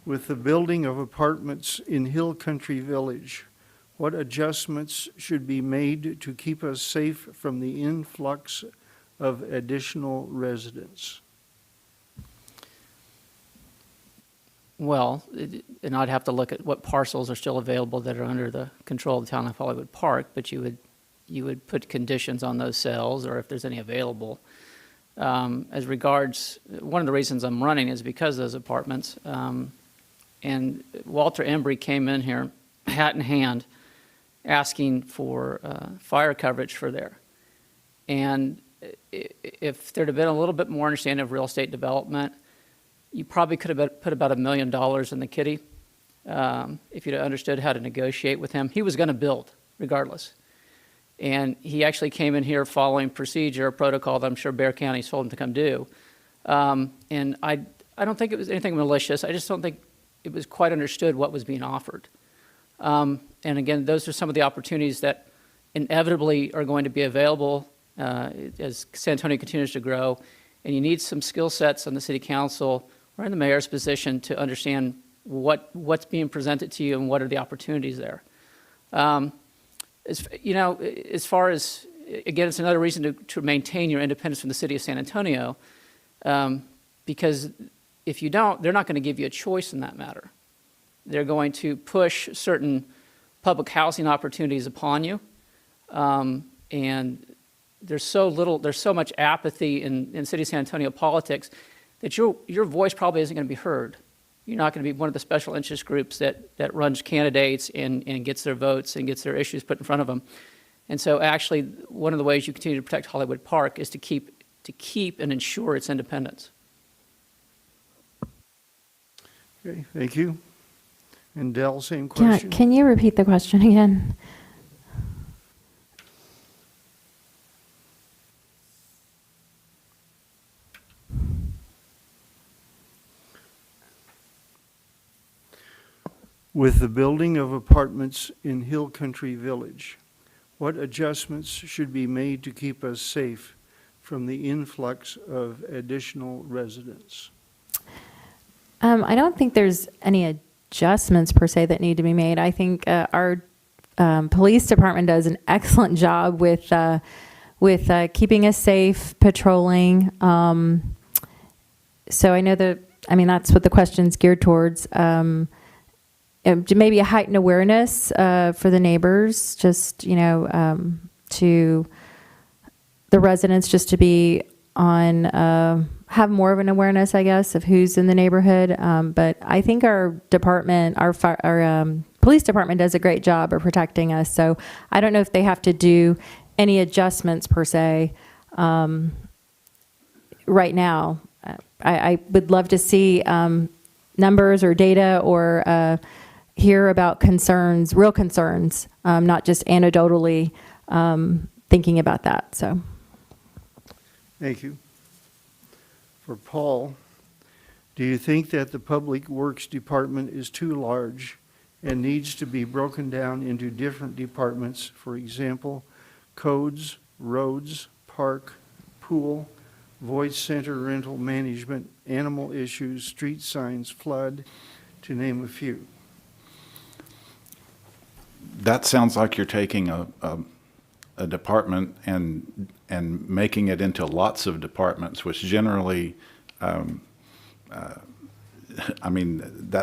with the building of apartments in Hill Country Village, what adjustments should be made to keep us safe from the influx of additional residents? Well, and I'd have to look at what parcels are still available that are under the control of the town of Hollywood Park, but you would put conditions on those sales, or if there's any available. As regards, one of the reasons I'm running is because of those apartments. And Walter Embry came in here, hat in hand, asking for fire coverage for there. And if there'd have been a little bit more understanding of real estate development, you probably could have put about $1 million in the kitty if you'd have understood how to negotiate with him. He was going to build regardless. And he actually came in here following procedure, a protocol that I'm sure Bear County's told him to come do. And I don't think it was anything malicious. I just don't think it was quite understood what was being offered. And again, those are some of the opportunities that inevitably are going to be available as San Antonio continues to grow. And you need some skill sets on the city council or in the mayor's position to understand what's being presented to you and what are the opportunities there. As far as, again, it's another reason to maintain your independence from the city of San Antonio, because if you don't, they're not going to give you a choice in that matter. They're going to push certain public housing opportunities upon you, and there's so much apathy in city of San Antonio politics that your voice probably isn't going to be heard. You're not going to be one of the special interest groups that runs candidates and gets their votes and gets their issues put in front of them. And so actually, one of the ways you continue to protect Hollywood Park is to keep and ensure its independence. Okay, thank you. And Dell, same Yeah, question. can you repeat the question again? With the building of apartments in Hill Country Village, what adjustments should be made to keep us safe from the influx of additional residents? I don't think there's any adjustments per se that need to be made. I think our police department does an excellent job with keeping us safe, patrolling. So I know that's what the question's geared towards. Maybe a heightened awareness for the neighbors, just, to the residents, just to be on, have more of an awareness, I guess, of who's in the neighborhood. But I think our department, our police department does a great job of protecting us. So I don't know if they have to do any adjustments per se right now. I would love to see numbers or data or hear about concerns, real concerns, not just anecdotally thinking about that. So, Thank you. For Paul, do you think that the Public Works Department is too large and needs to be broken down into different departments? For example, codes, roads, park, pool, voice center, rental management, animal issues, street signs, flood, to name a few. That sounds like you're taking a department and making it into lots of departments, which generally, that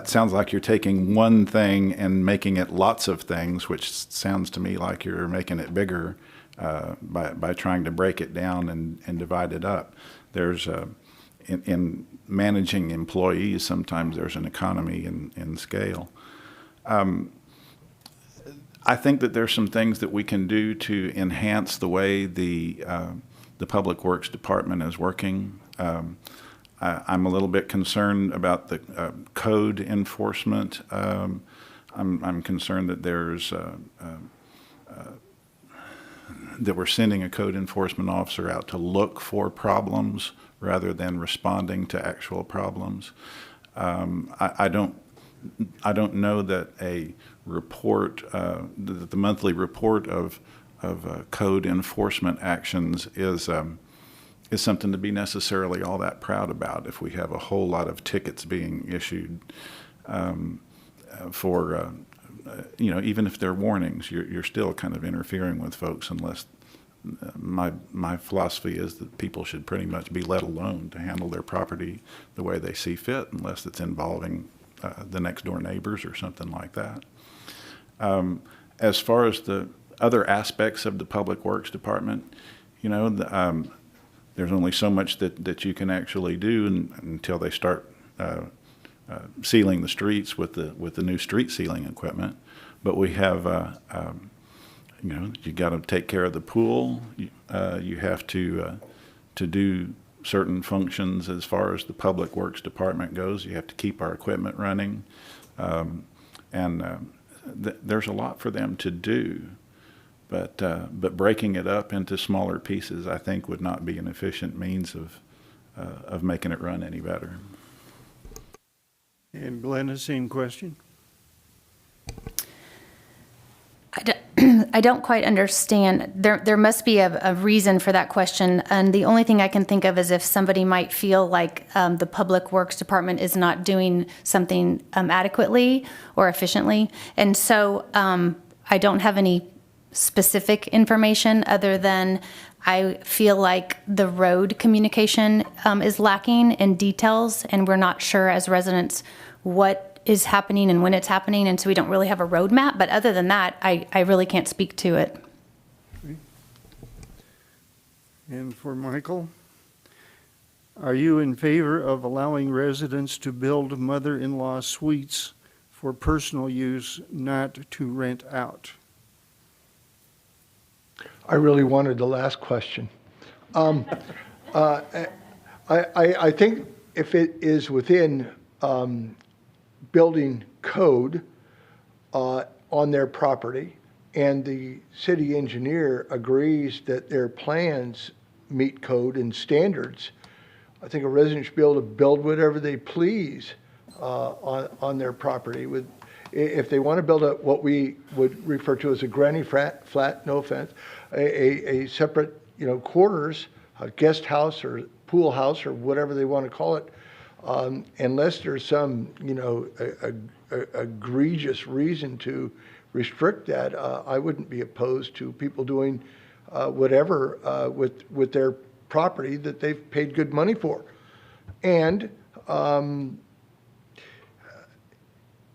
sounds like you're taking one thing and making it lots of things, which sounds to me like you're making it bigger by trying to break it down and divide it up. There's in managing employees, sometimes there's an economy in scale. I think that there's some things that we can do to enhance the way the Public Works Department is working. I'm a little bit concerned about the code enforcement. I'm concerned that that we're sending a code enforcement officer out to look for problems rather than responding to actual problems. I don't know that a report, that the monthly report of code enforcement actions is something to be necessarily all that proud about. If we have a whole lot of tickets being issued for, even if they're warnings, you're still kind of interfering with folks unless my philosophy is that people should pretty much be let alone to handle their property the way they see fit, unless it's involving the next door neighbors or something like that. As far as the other aspects of the Public Works Department, there's only so much that you can actually do until they start sealing the streets with the new street sealing equipment. But we have, you got to take care of the pool. You have to do certain functions as far as the Public Works Department goes. You have to keep our equipment running, there's a lot for them to do. But breaking it up into smaller pieces, I think, would not be an efficient means of making it run any better. And Glenna, same question. I don't quite understand. There must be a reason for that question. And the only thing I can think of is if somebody might feel like the Public Works Department is not doing something adequately or efficiently. And so I don't have any specific information other than I feel like the road communication is lacking in details, and we're not sure as residents what is happening and when it's happening, and so we don't really have a roadmap. But other than that, I really can't speak to it. Okay. And for Michael, are you in favor of allowing residents to build mother-in-law suites for personal use, not to rent out? I really wanted the last question. I think if it is within building code on their property, and the city engineer agrees that their plans meet code and standards, I think a resident should be able to build whatever they please on their property. If they want to build what we would refer to as a granny flat, no offense, a separate, quarters, a guest house or pool house or whatever they want to call it, unless there's some, egregious reason to restrict that, I wouldn't be opposed to people doing whatever with their property that they've paid good money for. And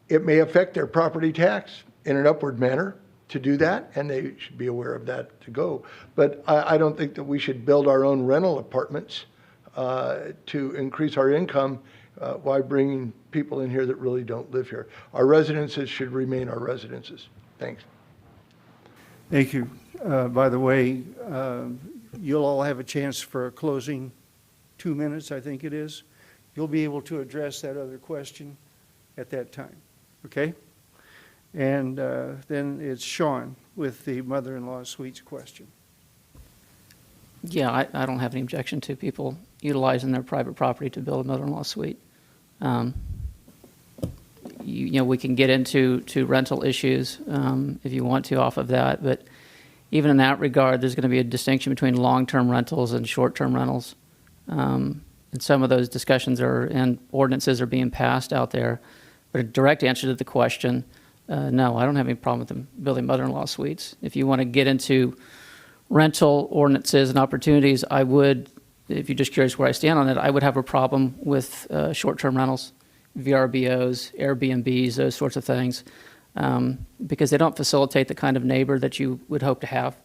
it may affect their property tax in an upward manner to do that, and they should be aware of that to go. But I don't think that we should build our own rental apartments to increase our income while bringing people in here that really don't live here. Our residences should remain our residences. Thanks. Thank you. By the way, you'll all have a chance for a closing 2 minutes, I think it is. You'll be able to address that other question at that time, okay? And then it's Sean with the mother-in-law suites question. Yeah, I don't have any objection to people utilizing their private property to build a mother-in-law suite. We can get into rental issues if you want to off of that, but even in that regard, there's going to be a distinction between long-term rentals and short-term rentals. And some of those discussions and ordinances are being passed out there. But a direct answer to the question, no, I don't have any problem with them building mother-in-law suites. If you want to get into rental ordinances and opportunities, I would, if you're just curious where I stand on it, I would have a problem with short-term rentals, VRBOs, Airbnbs, those sorts of things, because they don't facilitate the kind of neighbor that you would hope to have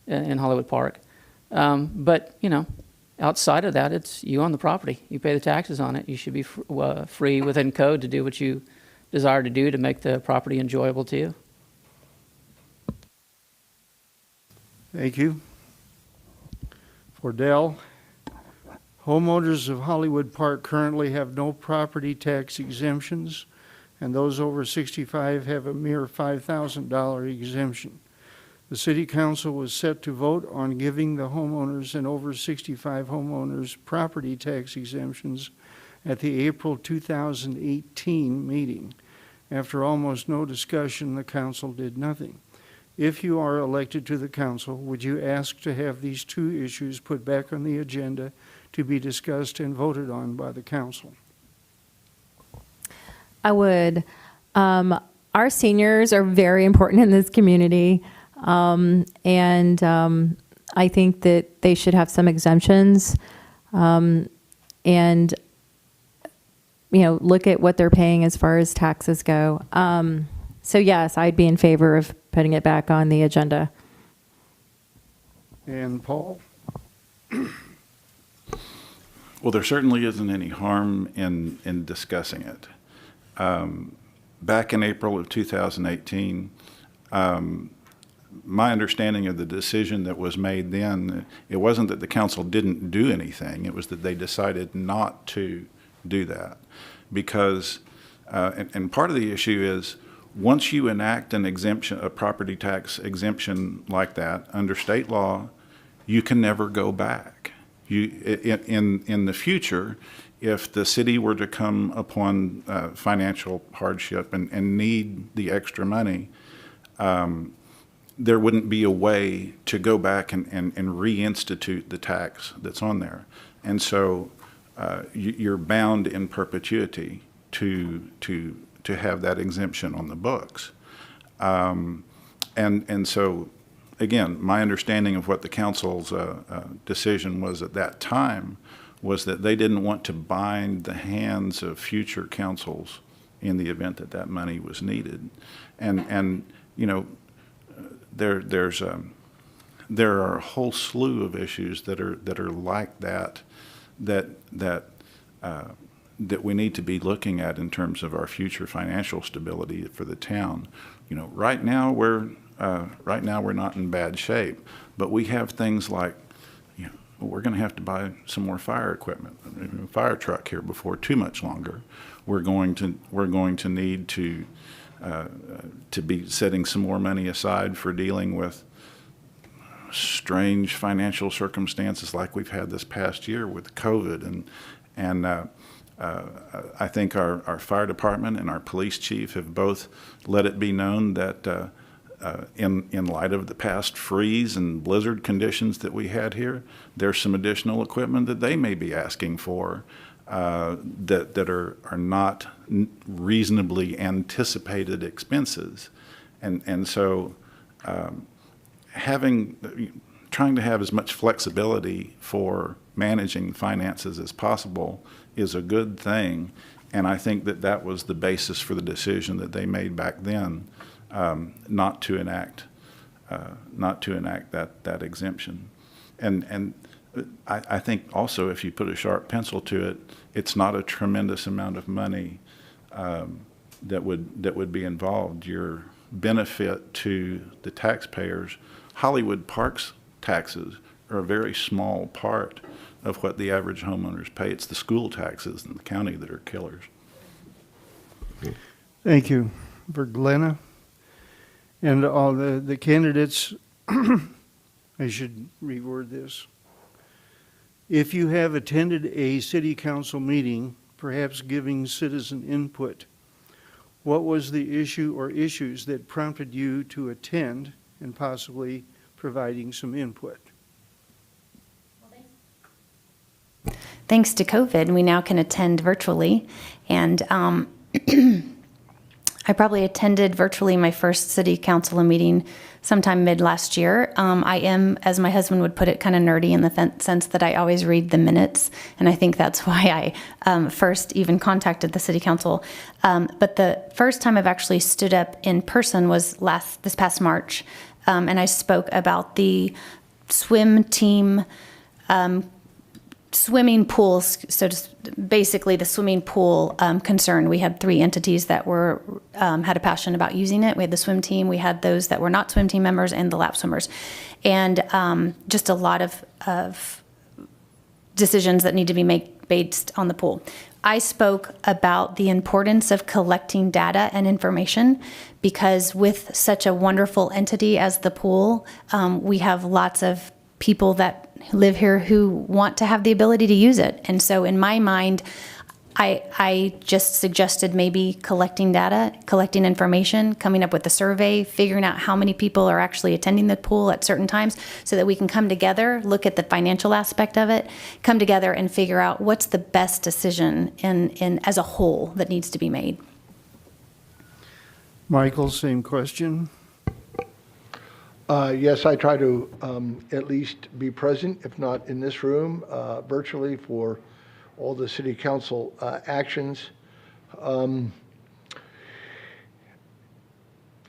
in Hollywood Park. But, outside of that, it's you own the property. You pay the taxes on it. You should be free within code to do what you desire to do to make the property enjoyable to you. Thank you. For Dell, homeowners of Hollywood Park currently have no property tax exemptions, and those over 65 have a mere $5,000 exemption. The City Council was set to vote on giving the homeowners and over 65 homeowners property tax exemptions at the April 2018 meeting. After almost no discussion, the council did nothing. If you are elected to the council, would you ask to have these two issues put back on the agenda to be discussed and voted on by the council? I would. Our seniors are very important in this community, and I think that they should have some exemptions, and look at what they're paying as far as taxes go. So yes, I'd be in favor of putting it back on the agenda. And Paul? Well, there certainly isn't any harm in discussing it. Back in April of 2018, my understanding of the decision that was made then, it wasn't that the council didn't do anything, it was that they decided not to do that. Because, and part of the issue is, once you enact an exemption, a property tax exemption like that, under state law, you can never go back. In the future, if the city were to come upon financial hardship and need the extra money, there wouldn't be a way to go back and reinstitute the tax that's on there. And so you're bound in perpetuity to have that exemption on the books. And so, again, my understanding of what the council's decision was at that time was that they didn't want to bind the hands of future councils in the event that that money was needed. And there are a whole slew of issues that are like that we need to be looking at in terms of our future financial stability for the town. Right now we're not in bad shape, but we have things like, we're going to have to buy some more fire equipment, a fire truck here before too much longer. We're going to need to be setting some more money aside for dealing with strange financial circumstances like we've had this past year with COVID, and I think our fire department and our police chief have both let it be known that in light of the past freeze and blizzard conditions that we had here, there's some additional equipment that they may be asking for that are not reasonably anticipated expenses, and so trying to have as much flexibility for managing finances as possible is a good thing, and I think that was the basis for the decision that they made back then, not to enact that exemption. And I think also, if you put a sharp pencil to it, it's not a tremendous amount of money that would be involved. Your benefit to the taxpayers, Hollywood Park's taxes are a very small part of what the average homeowners pay. It's the school taxes in the county that are killers. Thank you. For Glenna and all the candidates, I should reword this. If you have attended a city council meeting, perhaps giving citizen input, what was the issue or issues that prompted you to attend and possibly providing some input? Thanks to COVID, we now can attend virtually, and I probably attended virtually my first city council meeting sometime mid last year. I am, as my husband would put it, kind of nerdy in the sense that I always read the minutes, and I think that's why I first even contacted the city council. But the first time I've actually stood up in person was this past March, and I spoke about the swim team swimming pools, so just basically the swimming pool concern. We had 3 entities that were had a passion about using it. We had the swim team, we had those that were not swim team members, and the lap swimmers, and just a lot of decisions that need to be made based on the pool. I spoke about the importance of collecting data and information, because with such a wonderful entity as the pool, we have lots of people that live here who want to have the ability to use it. And so in my mind, I just suggested maybe collecting data, collecting information, coming up with a survey, figuring out how many people are actually attending the pool at certain times so that we can come together, look at the financial aspect of it, come together and figure out what's the best decision in as a whole that needs to be made. Michael, same question. Yes, I try to at least be present, if not in this room, virtually for all the city council actions.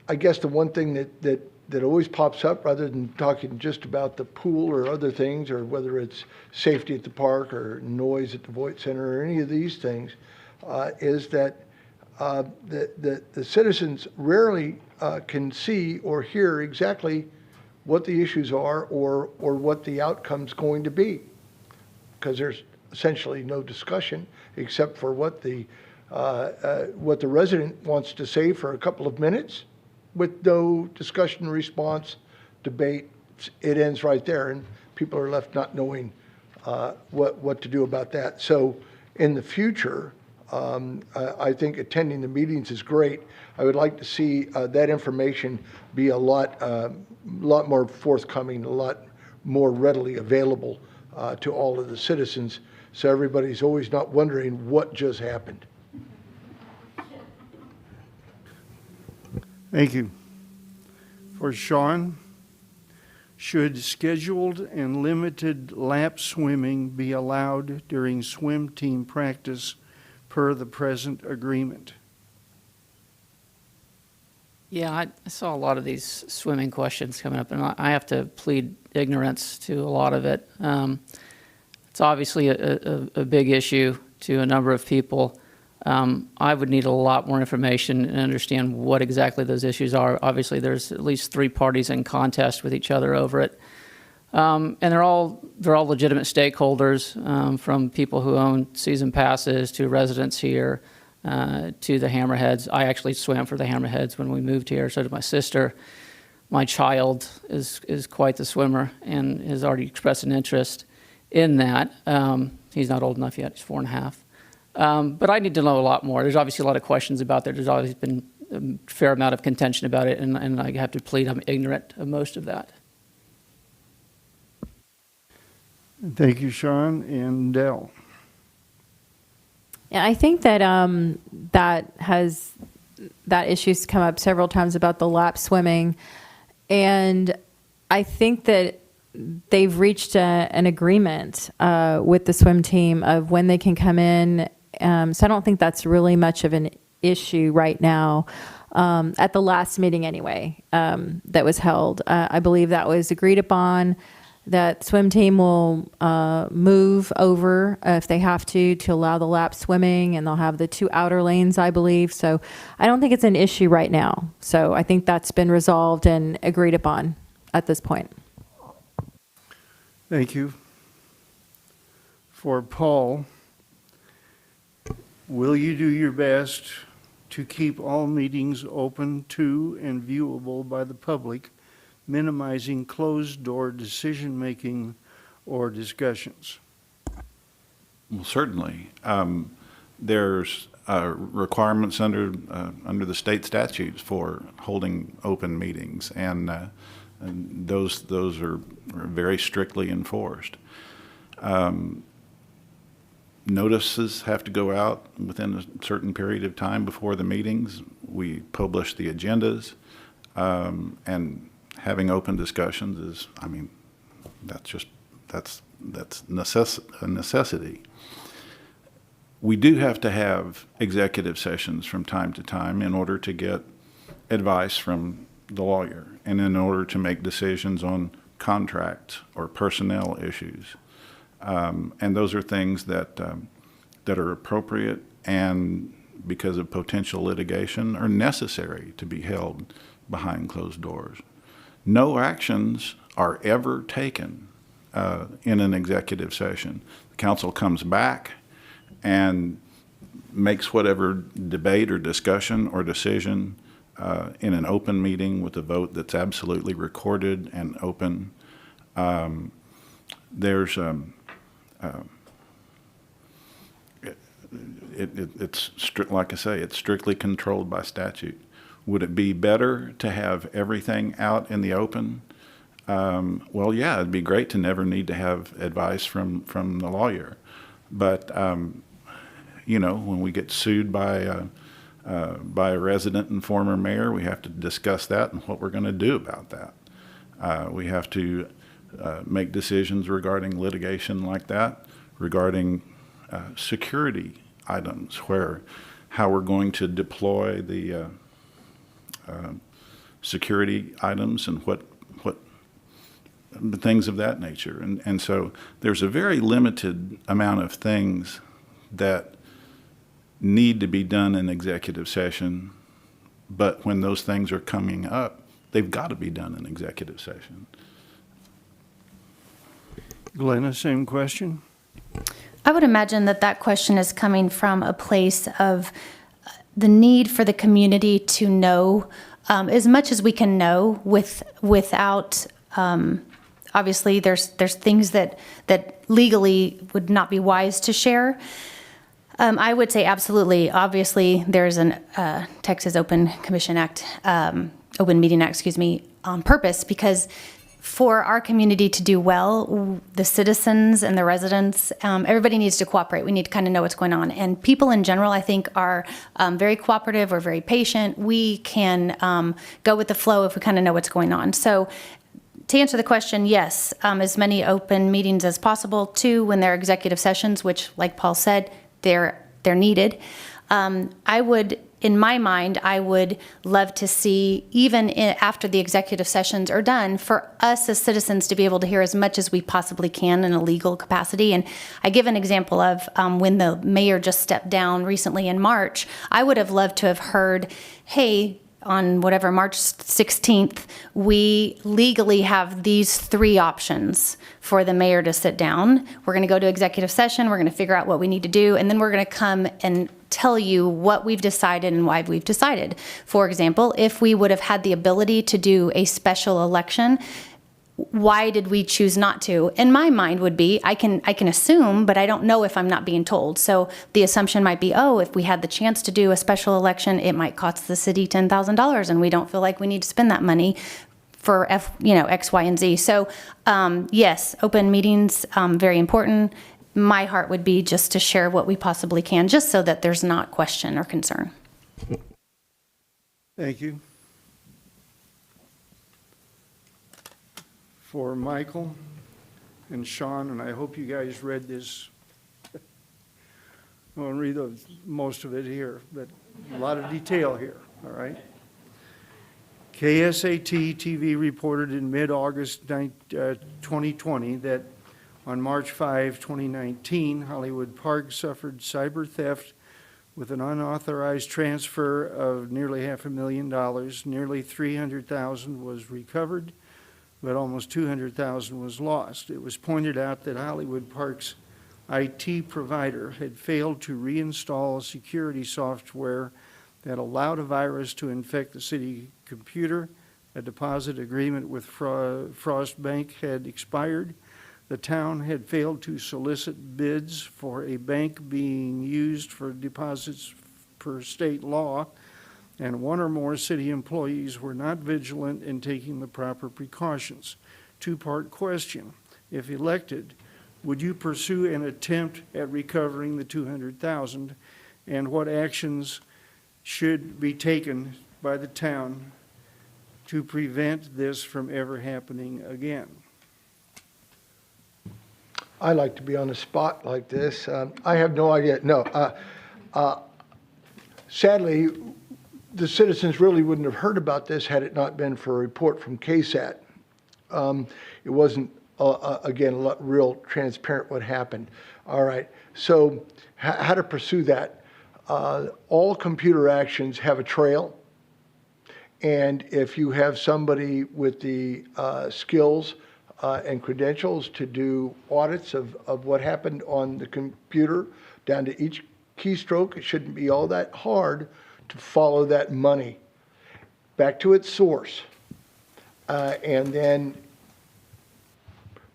I guess the one thing that always pops up, rather than talking just about the pool or other things, or whether it's safety at the park or noise at the Voight Center or any of these things, is that the citizens rarely can see or hear exactly what the issues are or what the outcome's going to be, because there's essentially no discussion except for what the resident wants to say for a couple of minutes, with no discussion, response, debate. It ends right there, and people are left not knowing what to do about that. So in the future, I think attending the meetings is great. I would like to see that information be a lot more forthcoming, a lot more readily available to all of the citizens, so everybody's always not wondering what just happened. Thank you. For Sean, should scheduled and limited lap swimming be allowed during swim team practice per the present agreement? Yeah, I saw a lot of these swimming questions coming up, and I have to plead ignorance to a lot of it. It's obviously a big issue to a number of people. I would need a lot more information and understand what exactly those issues are. Obviously, there's at least 3 parties in contest with each other over it. And they're all legitimate stakeholders, from people who own season passes to residents here, to the Hammerheads. I actually swam for the Hammerheads when we moved here, so did my sister. My child is quite the swimmer and has already expressed an interest in that. He's not old enough yet, he's 4.5. But I need to know a lot more. There's obviously a lot of questions about that. There's always been a fair amount of contention about it, and I have to plead I'm ignorant of most of that. Thank you, Sean. And Dell. Yeah, I think that that issue's come up several times about the lap swimming, and I think that they've reached an agreement with the swim team of when they can come in. So I don't think that's really much of an issue right now. At the last meeting anyway, that was held, I believe that was agreed upon, that swim team will move over if they have to allow the lap swimming, and they'll have the 2 outer lanes, I believe. So I don't think it's an issue right now. So I think that's been resolved and agreed upon at this point. Thank you. For Paul, will you do your best to keep all meetings open to and viewable by the public, minimizing closed-door decision-making or discussions? Well, certainly. There's requirements under the state statutes for holding open meetings, and those are very strictly enforced. Notices have to go out within a certain period of time before the meetings. We publish the agendas, and having open discussions is, I mean, that's a necessity. We do have to have executive sessions from time to time in order to get advice from the lawyer and in order to make decisions on contracts or personnel issues. And those are things that are appropriate and, because of potential litigation, are necessary to be held behind closed doors. No actions are ever taken in an executive session. The council comes back and makes whatever debate or discussion or decision in an open meeting with a vote that's absolutely recorded and open. it's like I say, it's strictly controlled by statute. Would it be better to have everything out in the open? Well, yeah, it'd be great to never need to have advice from the lawyer. But, when we get sued by a resident and former mayor, we have to discuss that and what we're going to do about that. We have to make decisions regarding litigation like that, regarding security items, how we're going to deploy the security items and what things of that nature. And so there's a very limited amount of things that need to be done in executive session, but when those things are coming up, they've got to be done in executive session. Glenna, same question? I would imagine that question is coming from a place of the need for the community to know as much as we can know without, obviously there's things that legally would not be wise to share. I would say absolutely. Obviously, there's an Texas Open Meeting Act, on purpose, because for our community to do well, the citizens and the residents, everybody needs to cooperate. We need to kind of know what's going on. And people in general, I think, are very cooperative or very patient. We can go with the flow if we kind of know what's going on. So to answer the question, yes, as many open meetings as possible. 2, when there are executive sessions, which, like Paul said, they're needed. In my mind, I would love to see, even after the executive sessions are done, for us as citizens to be able to hear as much as we possibly can in a legal capacity. And I give an example of when the mayor just stepped down recently in March. I would have loved to have heard, hey, on whatever, March 16th, we legally have these 3 options for the mayor to sit down. We're going to go to executive session. We're going to figure out what we need to do. And then we're going to come and tell you what we've decided and why we've decided. For example, if we would have had the ability to do a special election, why did we choose not to? In my mind would be, I can assume, but I don't know if I'm not being told. So the assumption might be, if we had the chance to do a special election, it might cost the city $10,000, and we don't feel like we need to spend that money for X, Y, and Z. So yes, open meetings, very important. My heart would be just to share what we possibly can, just so that there's not question or concern. Thank you. For Michael and Sean, and I hope you guys read this. I won't read most of it here, but a lot of detail here, all right? KSAT TV reported in mid-August 2020 that on March 5, 2019, Hollywood Park suffered cyber theft with an unauthorized transfer of nearly $500,000. Nearly $300,000 was recovered, but almost $200,000 was lost. It was pointed out that Hollywood Park's IT provider had failed to reinstall security software that allowed a virus to infect the city computer. A deposit agreement with Frost Bank had expired. The town had failed to solicit bids for a bank being used for deposits per state law, and 1 or more city employees were not vigilant in taking the proper precautions. 2-part question. If elected, would you pursue an attempt at recovering the $200,000, and what actions should be taken by the town to prevent this from ever happening again? I like to be on the spot like this. I have no idea. No. Sadly, the citizens really wouldn't have heard about this had it not been for a report from KSAT. It wasn't, again, real transparent what happened. All right. So how to pursue that? All computer actions have a trail. And if you have somebody with the skills and credentials to do audits of what happened on the computer down to each keystroke, it shouldn't be all that hard to follow that money back to its source and then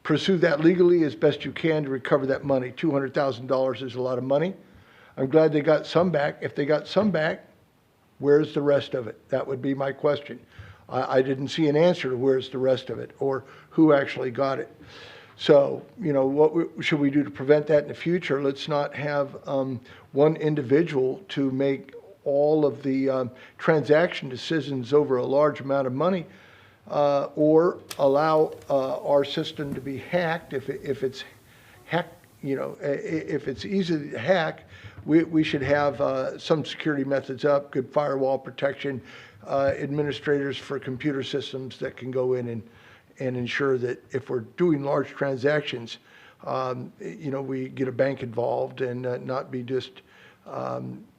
pursue that legally as best you can to recover that money. $200,000 is a lot of money. I'm glad they got some back. If they got some back, where's the rest of it? That would be my question. I didn't see an answer to where's the rest of it or who actually got it. So, what should we do to prevent that in the future? Let's not have one individual to make all of the transaction decisions over a large amount of money, or allow our system to be hacked. If it's hacked, if it's easy to hack, we should have some security methods up, good firewall protection, administrators for computer systems that can go in and ensure that if we're doing large transactions, we get a bank involved and not be just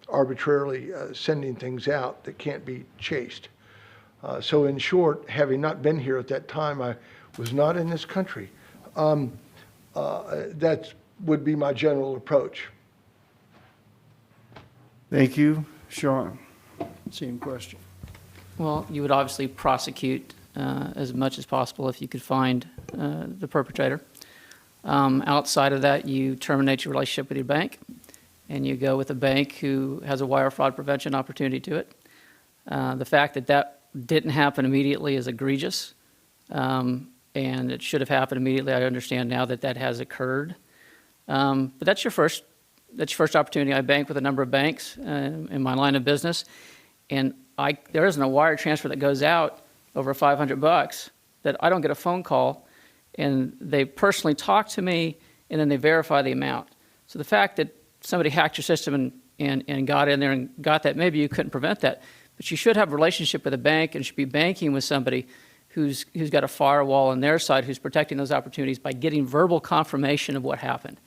arbitrarily sending things out that can't be chased. So in short, having not been here at that time, I was not in this country. That would be my general approach. Thank you. Sean, same question. Well, you would obviously prosecute as much as possible if you could find the perpetrator. Outside of that, you terminate your relationship with your bank, and you go with a bank who has a wire fraud prevention opportunity to it. The fact that that didn't happen immediately is egregious, and it should have happened immediately. I understand now that that has occurred, but that's your first opportunity. I bank with a number of banks in my line of business, and there isn't a wire transfer that goes out over $500 that I don't get a phone call, and they personally talk to me, and then they verify the amount. So the fact that somebody hacked your system and got in there and got that, maybe you couldn't prevent that, but you should have a relationship with a bank and should be banking with somebody who's got a firewall on their side, who's protecting those opportunities by getting verbal confirmation of what happened.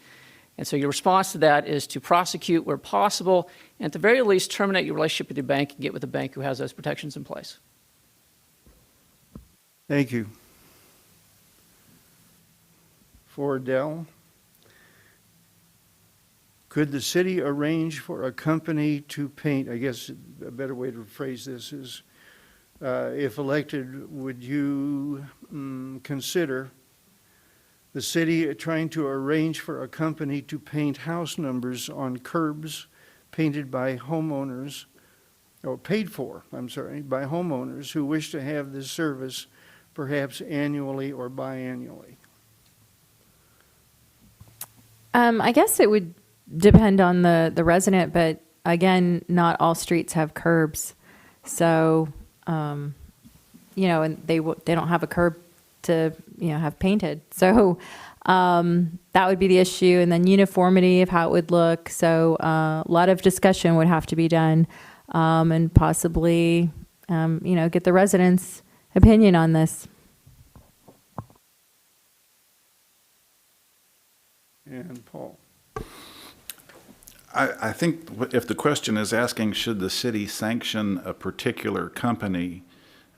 And so your response to that is to prosecute where possible, and at the very least, terminate your relationship with your bank and get with a bank who has those protections in place. Thank you. For Dell, could the city arrange for a company to paint? I guess a better way to phrase this is, if elected, would you consider the city trying to arrange for a company to paint house numbers on curbs painted by homeowners, or paid for, by homeowners who wish to have this service perhaps annually or biannually? I guess it would depend on the resident, but again, not all streets have curbs. So, and they don't have a curb to, have painted. So that would be the issue. And then uniformity of how it would look. So a lot of discussion would have to be done, and possibly, get the residents' opinion on this. And Paul. I think if the question is asking, should the city sanction a particular company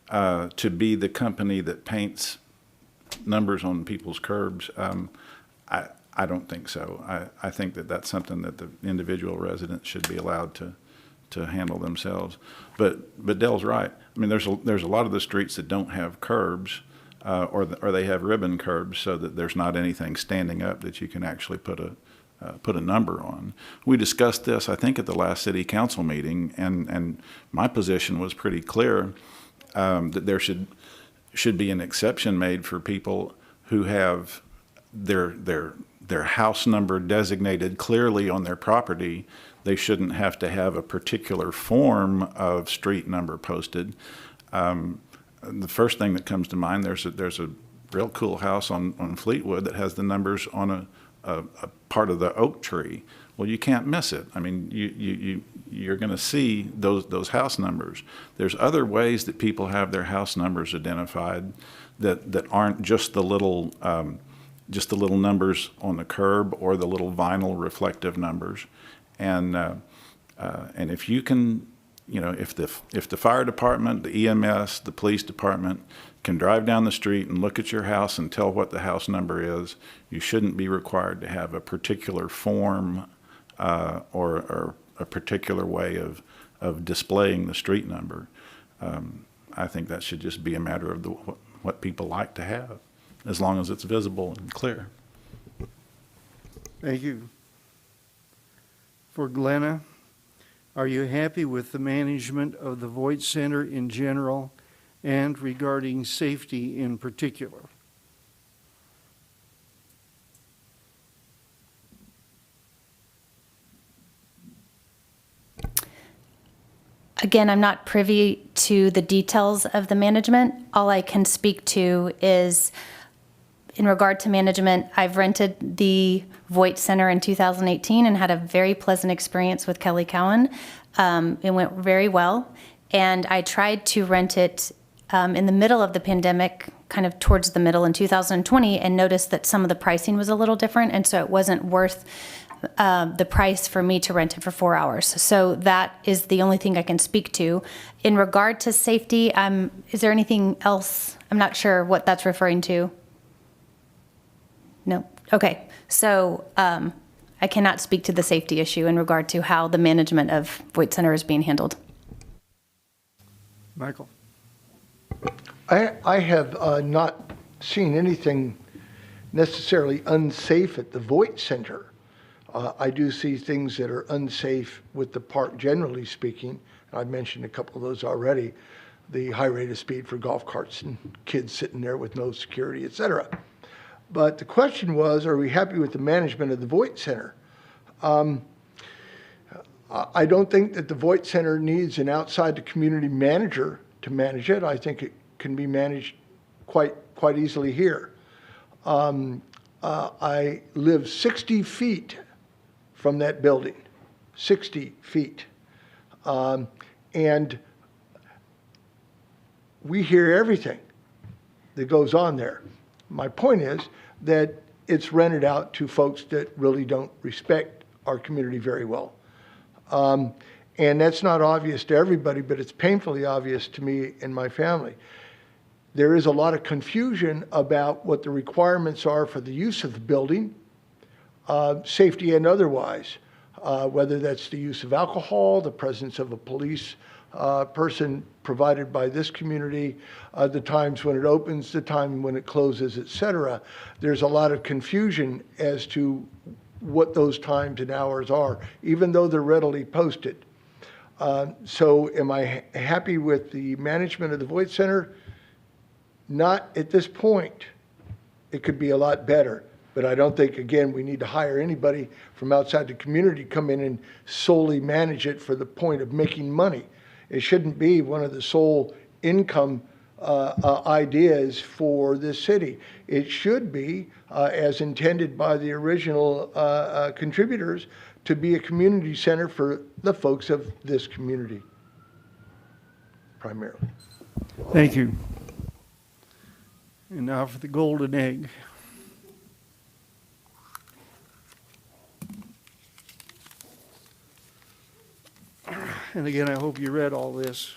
to be the company that paints numbers on people's curbs, I don't think so. I think that that's something that the individual residents should be allowed to handle themselves. But Dell's right. I mean, there's a lot of the streets that don't have curbs, or they have ribbon curbs, so that there's not anything standing up that you can actually put a number on. We discussed this, I think, at the last city council meeting, and my position was pretty clear, that there should be an exception made for people who have their house number designated clearly on their property. They shouldn't have to have a particular form of street number posted. The first thing that comes to mind, there's a real cool house on Fleetwood that has the numbers on a part of the oak tree. Well, you can't miss it. I mean, you're going to see those house numbers. There's other ways that people have their house numbers identified that aren't just the little numbers on the curb or the little vinyl reflective numbers. And if you can, if the fire department, the EMS, the police department can drive down the street and look at your house and tell what the house number is, you shouldn't be required to have a particular form or a particular way of displaying the street number. I think that should just be a matter of what people like to have, as long as it's visible and clear. Thank you. for Glenna. Are you happy with the management of the Voight Center in general and regarding safety in particular? Again, I'm not privy to the details of the management. All I can speak to is, in regard to management, I've rented the Voight Center in 2018 and had a very pleasant experience with Kelly Cowan. It went very well, and I tried to rent it in the middle of the pandemic, kind of towards the middle in 2020, and noticed that some of the pricing was a little different, and so it wasn't worth the price for me to rent it for 4 hours. So that is the only thing I can speak to. In regard to safety, is there anything else? I'm not sure what that's referring to. No? Okay. So I cannot speak to the safety issue in regard to how the management of Voight Center is being handled. Michael? I have not seen anything necessarily unsafe at the Voight Center. I do see things that are unsafe with the park, generally speaking. I've mentioned a couple of those already. The high rate of speed for golf carts and kids sitting there with no security, et cetera. But the question was, are we happy with the management of the Voight Center? I don't think that the Voight Center needs an outside the community manager to manage it. I think it can be managed quite easily here. I live 60 feet from that building, 60 feet. And we hear everything that goes on there. My point is that it's rented out to folks that really don't respect our community very well. And that's not obvious to everybody, but it's painfully obvious to me and my family. There is a lot of confusion about what the requirements are for the use of the building, safety and otherwise, whether that's the use of alcohol, the presence of a police person provided by this community, the times when it opens, the time when it closes, et cetera. There's a lot of confusion as to what those times and hours are, even though they're readily posted. So am I happy with the management of the Voight Center? Not at this point. It could be a lot better, but I don't think, again, we need to hire anybody from outside the community to come in and solely manage it for the point of making money. It shouldn't be one of the sole income ideas for this city. It should be, as intended by the original contributors, to be a community center for the folks of this community, primarily. Thank you. And now for the golden egg. And again, I hope you read all this.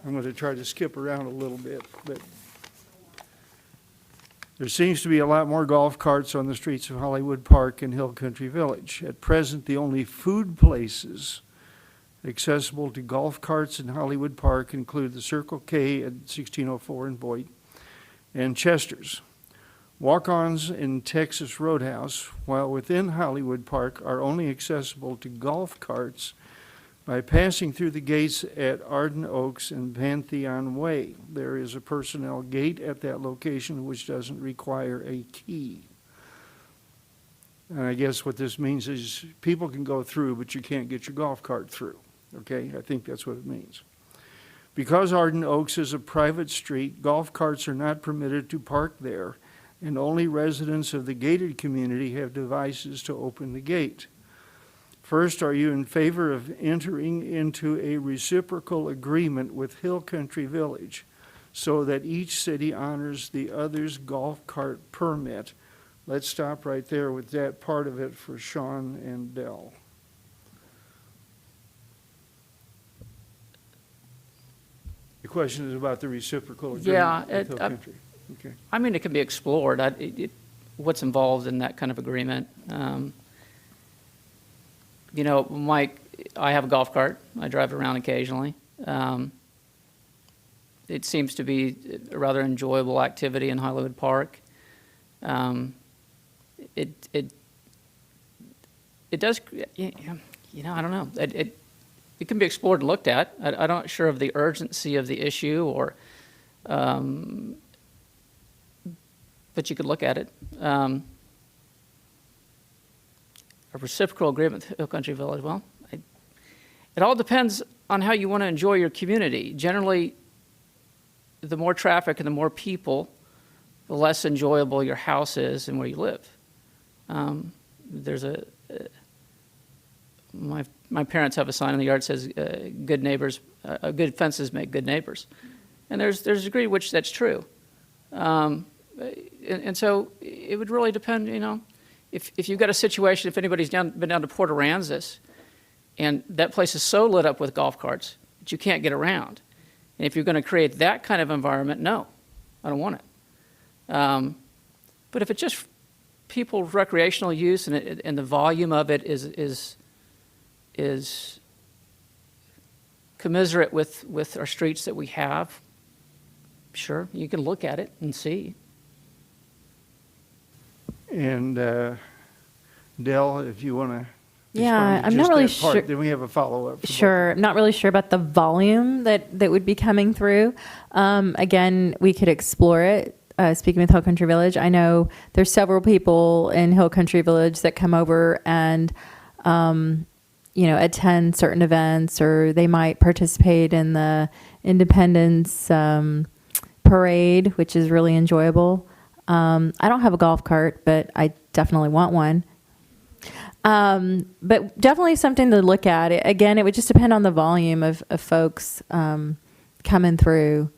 I'm going to try to skip around a little bit, but there seems to be a lot more golf carts on the streets of Hollywood Park and Hill Country Village. At present, the only food places accessible to golf carts in Hollywood Park include the Circle K at 1604 in Voight and Chester's. Walk-ons in Texas Roadhouse, while within Hollywood Park, are only accessible to golf carts by passing through the gates at Arden Oaks and Pantheon Way. There is a personnel gate at that location which doesn't require a key. And I guess what this means is people can go through, but you can't get your golf cart through. Okay, I think that's what it means. Because Arden Oaks is a private street, golf carts are not permitted to park there, and only residents of the gated community have devices to open the gate. First, are you in favor of entering into a reciprocal agreement with Hill Country Village so that each city honors the other's golf cart permit? Let's stop right there with that part of it for Sean and Dell. The question is about the reciprocal agreement with Hill Country. Okay. I mean, it can be explored. What's involved in that kind of agreement? You know, Mike, I have a golf cart. I drive around occasionally. It seems to be a rather enjoyable activity in Hollywood Park. it does, I don't know. It can be explored and looked at. I'm not sure of the urgency of the issue or, but you could look at it. A reciprocal agreement with Hill Country Village, well, it all depends on how you want to enjoy your community. Generally, the more traffic and the more people, the less enjoyable your house is and where you live. There's my parents have a sign in the yard that says, good neighbors, good fences make good neighbors. And there's a degree to which that's true. And so it would really depend, if you've got a situation, if anybody's been down to Port Aransas, and that place is so lit up with golf carts that you can't get around. And if you're going to create that kind of environment, no, I don't want it. But if it's just people's recreational use and the volume of it is commiserate with our streets that we have, sure, you can look at it and see. And Dell, if you want to. Yeah, I'm not really sure. Then we have a follow-up. Sure. I'm not really sure about the volume that would be coming through. Again, we could explore it. Speaking with Hill Country Village, I know there's several people in Hill Country Village that come over and, attend certain events, or they might participate in the Independence Parade, which is really enjoyable. I don't have a golf cart, but I definitely want one. But definitely something to look at. Again, it would just depend on the volume of folks coming through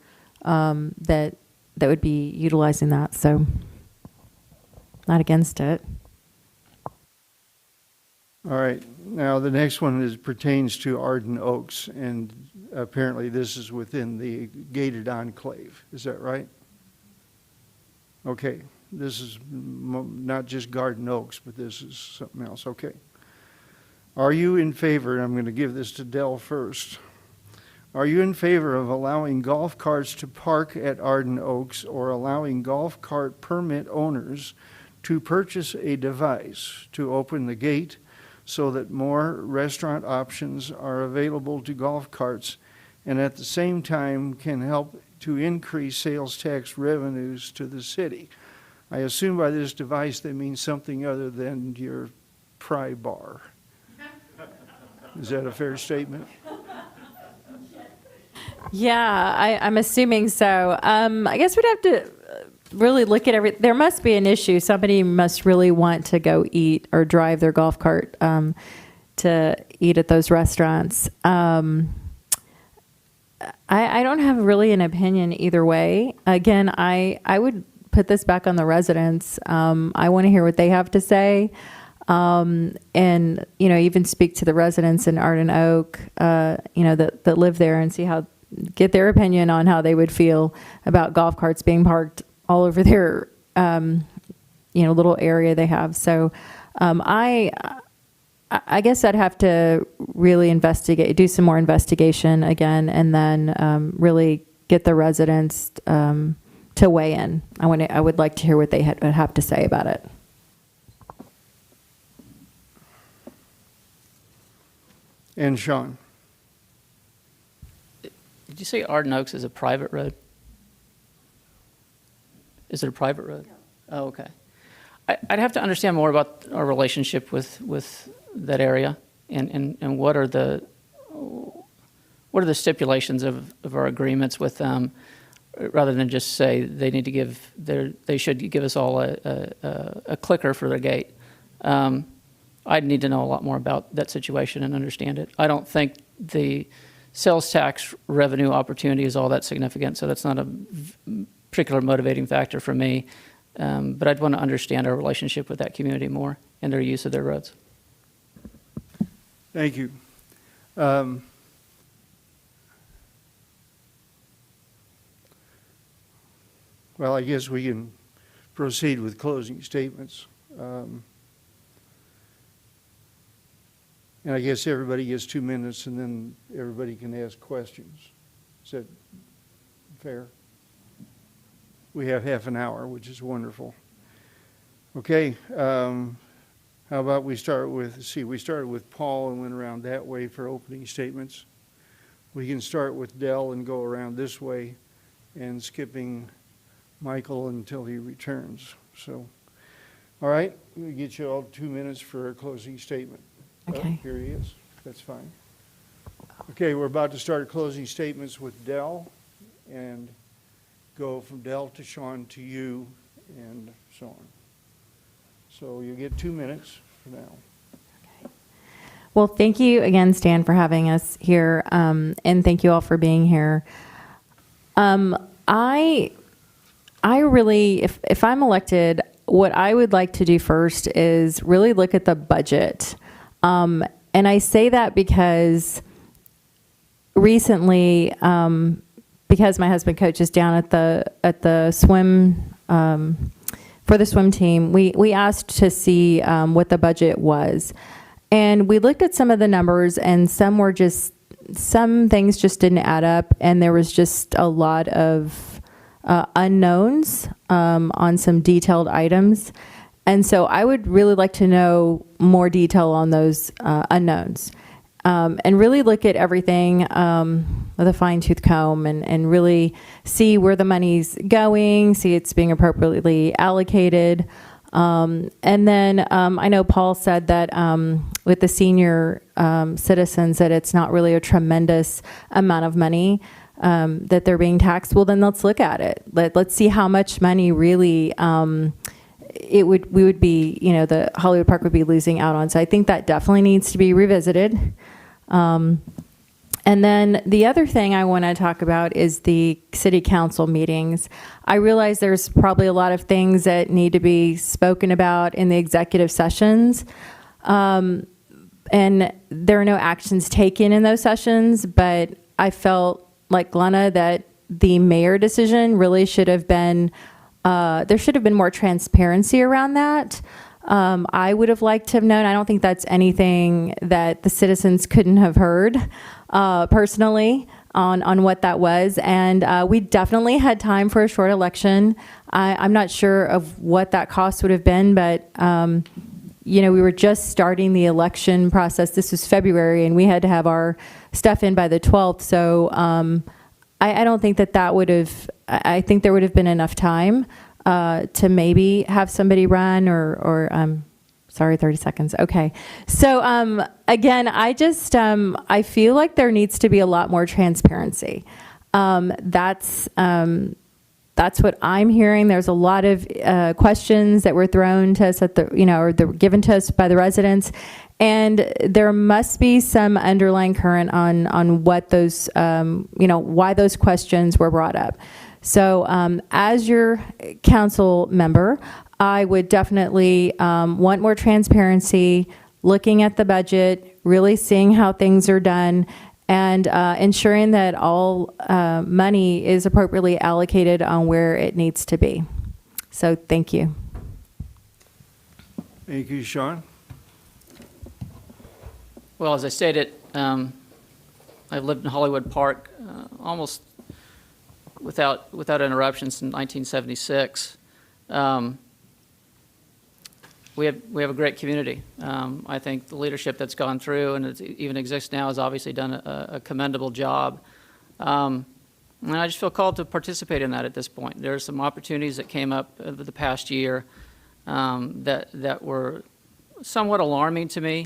that would be utilizing that. So, not against it. All right. Now, the next one pertains to Arden Oaks, and apparently this is within the gated enclave. Is that right? Okay. This is not just Garden Oaks, but this is something else. Okay. Are you in favor, and I'm going to give this to Dell first. Are you in favor of allowing golf carts to park at Arden Oaks, or allowing golf cart permit owners to purchase a device to open the gate so that more restaurant options are available to golf carts, and at the same time can help to increase sales tax revenues to the city? I assume by this device they mean something other than your pry bar. Is that a fair statement? Yeah, I'm assuming so. I guess we'd have to really look at there must be an issue. Somebody must really want to go eat or drive their golf cart to eat at those restaurants. I don't have really an opinion either way. Again, I would put this back on the residents. I want to hear what they have to say. And, even speak to the residents in Arden Oak, that live there, and get their opinion on how they would feel about golf carts being parked all over their, little area they have. So, I guess I'd have to really do some more investigation again, and then, really get the residents, to weigh in. I would like to hear what they would have to say about it. And Sean? Did you say Arden Oaks is a private road? Is it a private road? No. Oh, okay. I'd have to understand more about our relationship with that area, and what are the stipulations of our agreements with them, rather than just say they should give us all a clicker for their gate. I'd need to know a lot more about that situation and understand it. I don't think the sales tax revenue opportunity is all that significant, so that's not a particular motivating factor for me. But I'd want to understand our relationship with that community more and their use of their roads. Thank you. Well, I guess we can proceed with closing statements. And I guess everybody gets 2 minutes, and then everybody can ask questions. Is that fair? We have half an hour, which is wonderful. Okay. How How about we start with, we started with Paul and went around that way for opening statements. We can start with Dell and go around this way and skipping Michael until he returns. So, all right, we get you all 2 minutes for a closing statement. Okay. Here he is. That's fine. Okay, we're about to start closing statements with Dell and go from Dell to Sean to you and so on. So you get 2 minutes for now. Well, thank you again, Stan, for having us here, and thank you all for being here. I really, if I'm elected, what I would like to do first is really look at the budget. And I say that because recently, because my husband coaches down at the swim, for the swim team, we asked to see what the budget was. And we looked at some of the numbers, and some things just didn't add up, and there was just a lot of unknowns on some detailed items. And so I would really like to know more detail on those unknowns, and really look at everything with a fine-tooth comb and really see where the money's going, see it's being appropriately allocated. And then I know Paul said that with the senior citizens that it's not really a tremendous amount of money that they're being taxed. Well, then let's look at it. Let's see how much money really we would be, the Hollywood Park would be losing out on. So I think that definitely needs to be revisited. And then the other thing I want to talk about is the city council meetings. I realize there's probably a lot of things that need to be spoken about in the executive sessions. And there are no actions taken in those sessions, but I felt like Glenna that the mayor decision really should have been, there should have been more transparency around that. I would have liked to have known. I don't think that's anything that the citizens couldn't have heard personally on what that was. And we definitely had time for a short election. I'm not sure of what that cost would have been, but we were just starting the election process. This was February, and we had to have our stuff in by the 12th. So I don't think that would have, I think there would have been enough time to maybe have somebody run or sorry, 30 seconds. Okay. So again, I just, I feel like there needs to be a lot more transparency. That's what I'm hearing. There's a lot of questions that were thrown to us at the, or they're given to us by the residents. And there must be some underlying current on what those, why those questions were brought up. So as your council member, I would definitely want more transparency, looking at the budget, really seeing how things are done, and ensuring that all money is appropriately allocated on where it needs to be. So thank you. Thank you, Sean. Well, as I stated, I've lived in Hollywood Park almost without interruption since 1976. We have a great community. I think the leadership that's gone through and it even exists now has obviously done a commendable job. And I just feel called to participate in that at this point. There are some opportunities that came up over the past year that were somewhat alarming to me,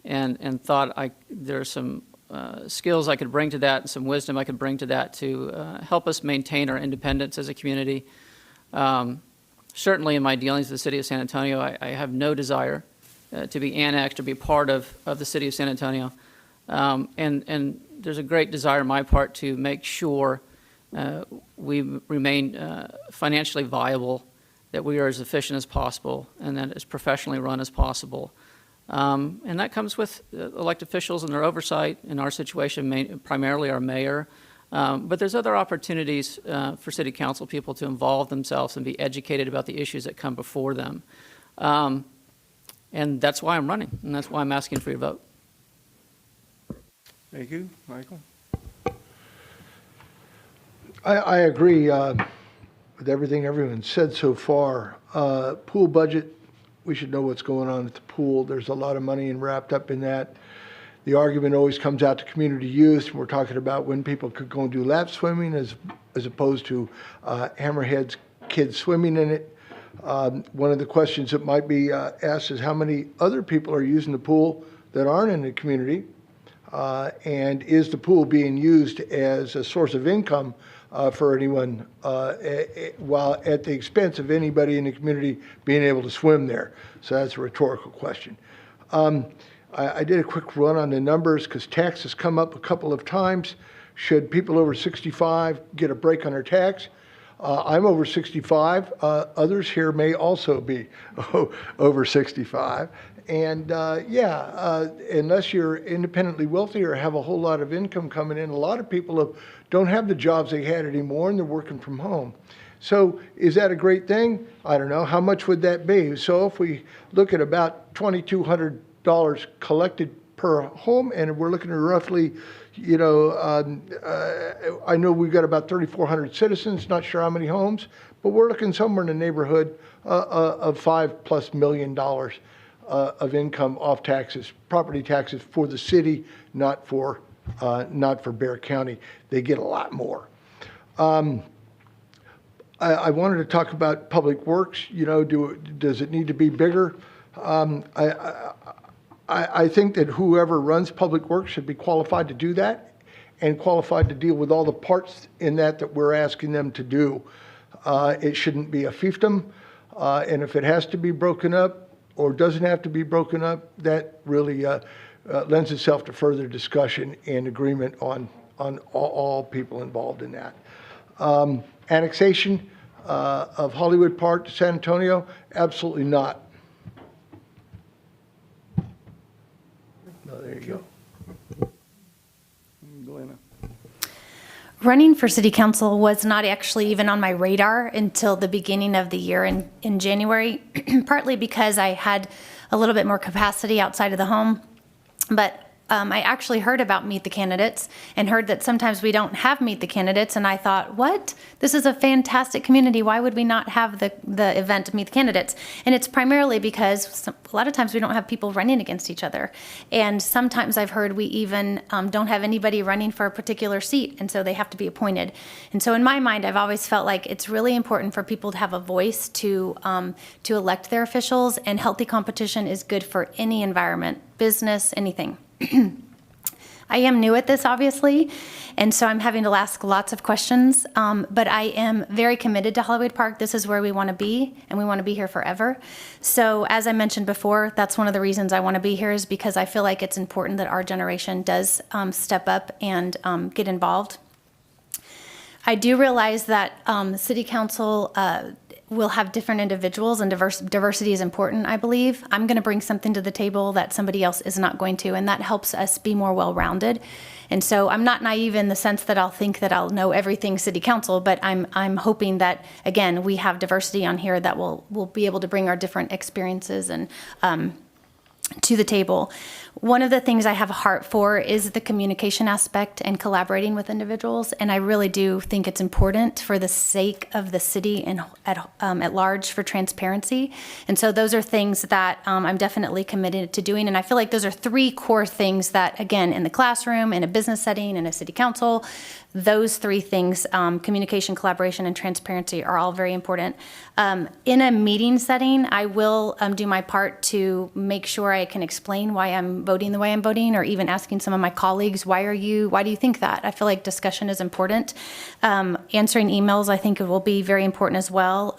and thought there are some skills I could bring to that and some wisdom I could bring to that to help us maintain our independence as a community. Certainly in my dealings with the city of San Antonio, I have no desire to be annexed or be part of the city of San Antonio. And there's a great desire on my part to make sure we remain financially viable, that we are as efficient as possible, and that as professionally run as possible. And that comes with elected officials and their oversight. In our situation, primarily our mayor. But there's other opportunities for city council people to involve themselves and be educated about the issues that come before them. And that's why I'm running, and that's why I'm asking for your vote. Thank you. Michael? I agree with everything everyone said so far. Pool budget we should know what's going on at the pool. There's a lot of money wrapped up in that. The argument always comes out to community use, and we're talking about when people could go and do lap swimming as opposed to Hammerhead's kids swimming in it. One of the questions that might be asked is how many other people are using the pool that aren't in the community, and is the pool being used as a source of income for anyone, while at the expense of anybody in the community being able to swim there? So that's a rhetorical question. I did a quick run on the numbers because tax has come up a couple of times. Should people over 65 get a break on their tax? I'm over 65. Others here may also be over 65. And unless you're independently wealthy or have a whole lot of income coming in, a lot of people don't have the jobs they had anymore and they're working from home. So is that a great thing? I don't know. How much would that be? So if we look at about $2,200 collected per home, and we're looking at roughly, I know we've got about 3,400 citizens, not sure how many homes, but we're looking somewhere in the neighborhood of $5+ million of income off taxes, property taxes for the city, not for Bear County. They get a lot more. I wanted to talk about public works. Does it need to be bigger? I think that whoever runs public works should be qualified to do that and qualified to deal with all the parts in that we're asking them to do. It shouldn't be a fiefdom. And if it has to be broken up or doesn't have to be broken up, that really lends itself to further discussion and agreement on all people involved in that. Annexation of Hollywood Park to San Antonio? Absolutely not. There you go. Glenna. Running for city council was not actually even on my radar until the beginning of the year in January, partly because I had a little bit more capacity outside of the home. But I actually heard about Meet the Candidates and heard that sometimes we don't have Meet the Candidates. And I thought, what? This is a fantastic community. Why would we not have the event Meet the Candidates? And it's primarily because a lot of times we don't have people running against each other. And sometimes I've heard we even don't have anybody running for a particular seat. And so they have to be appointed. And so in my mind, I've always felt like it's really important for people to have a voice to elect their officials. And healthy competition is good for any environment, business, anything. I am new at this, obviously, and so I'm having to ask lots of questions, but I am very committed to Hollywood Park. This is where we want to be, and we want to be here forever. So as I mentioned before, that's one of the reasons I want to be here, is because I feel like it's important that our generation does step up and get involved. I do realize that City Council will have different individuals, and diversity is important, I believe. I'm going to bring something to the table that somebody else is not going to, and that helps us be more well-rounded. And so I'm not naive in the sense that I'll think that I'll know everything City Council, but I'm hoping that, again, we have diversity on here that will be able to bring our different experiences and to the table. One of the things I have a heart for is the communication aspect and collaborating with individuals, and I really do think it's important for the sake of the city and at large for transparency. And so those are things that I'm definitely committed to doing, and I feel like those are three core things that, again, in the classroom, in a business setting, in a city council, those three things, communication, collaboration, and transparency, are all very important. In a meeting setting, I will do my part to make sure I can explain why I'm voting the way I'm voting, or even asking some of my colleagues, why do you think that? I feel like discussion is important. Answering emails, I think, will be very important as well.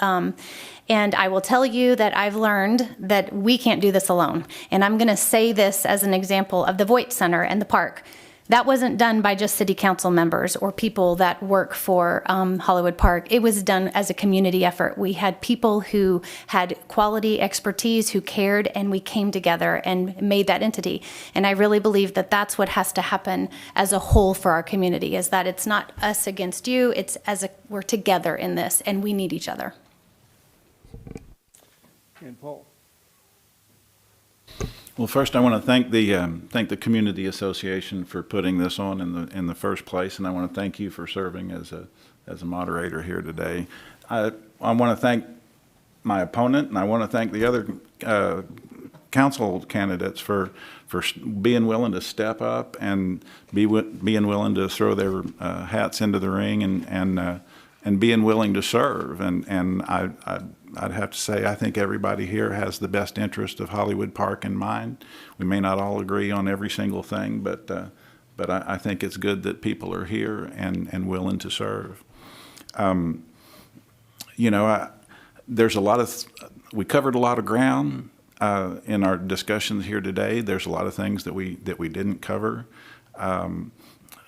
And I will tell you that I've learned that we can't do this alone. And I'm going to say this as an example of the Voight Center and the park. That wasn't done by just city council members or people that work for Hollywood Park. It was done as a community effort. We had people who had quality expertise, who cared, and we came together and made that entity. And I really believe that that's what has to happen as a whole for our community, is that it's not us against you, it's we're together in this, and we need each other. And Paul. Well, first I want to thank the Community Association for putting this on in the first place, and I want to thank you for serving as a moderator here today. I want to thank my opponent, and I want to thank the other council candidates for being willing to step up and being willing to throw their hats into the ring and being willing to serve. And I'd have to say I think everybody here has the best interest of Hollywood Park in mind. We may not all agree on every single thing, but I think it's good that people are here and willing to serve. There's a lot of, we covered a lot of ground in our discussions here today. There's a lot of things that we didn't cover.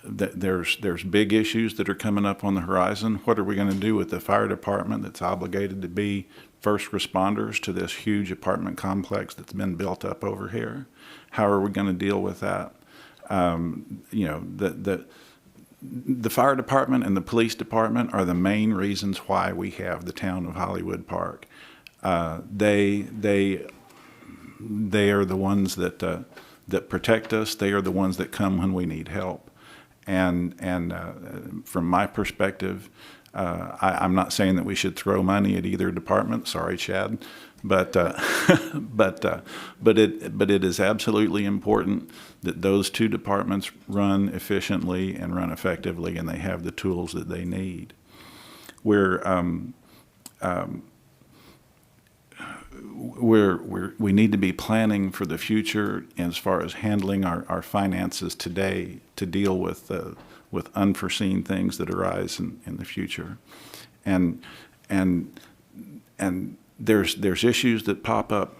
There's big issues that are coming up on the horizon. What are we going to do with the fire department that's obligated to be first responders to this huge apartment complex that's been built up over here? How are we going to deal with that? The fire department and the police department are the main reasons why we have the town of Hollywood Park. They are the ones that protect us. They are the ones that come when we need help. And from my perspective, I'm not saying that we should throw money at either department. Sorry, Chad, but it is absolutely important that those two departments run efficiently and run effectively, and they have the tools that they need. We need to be planning for the future as far as handling our finances today to deal with unforeseen things that arise in the future, and there's issues that pop up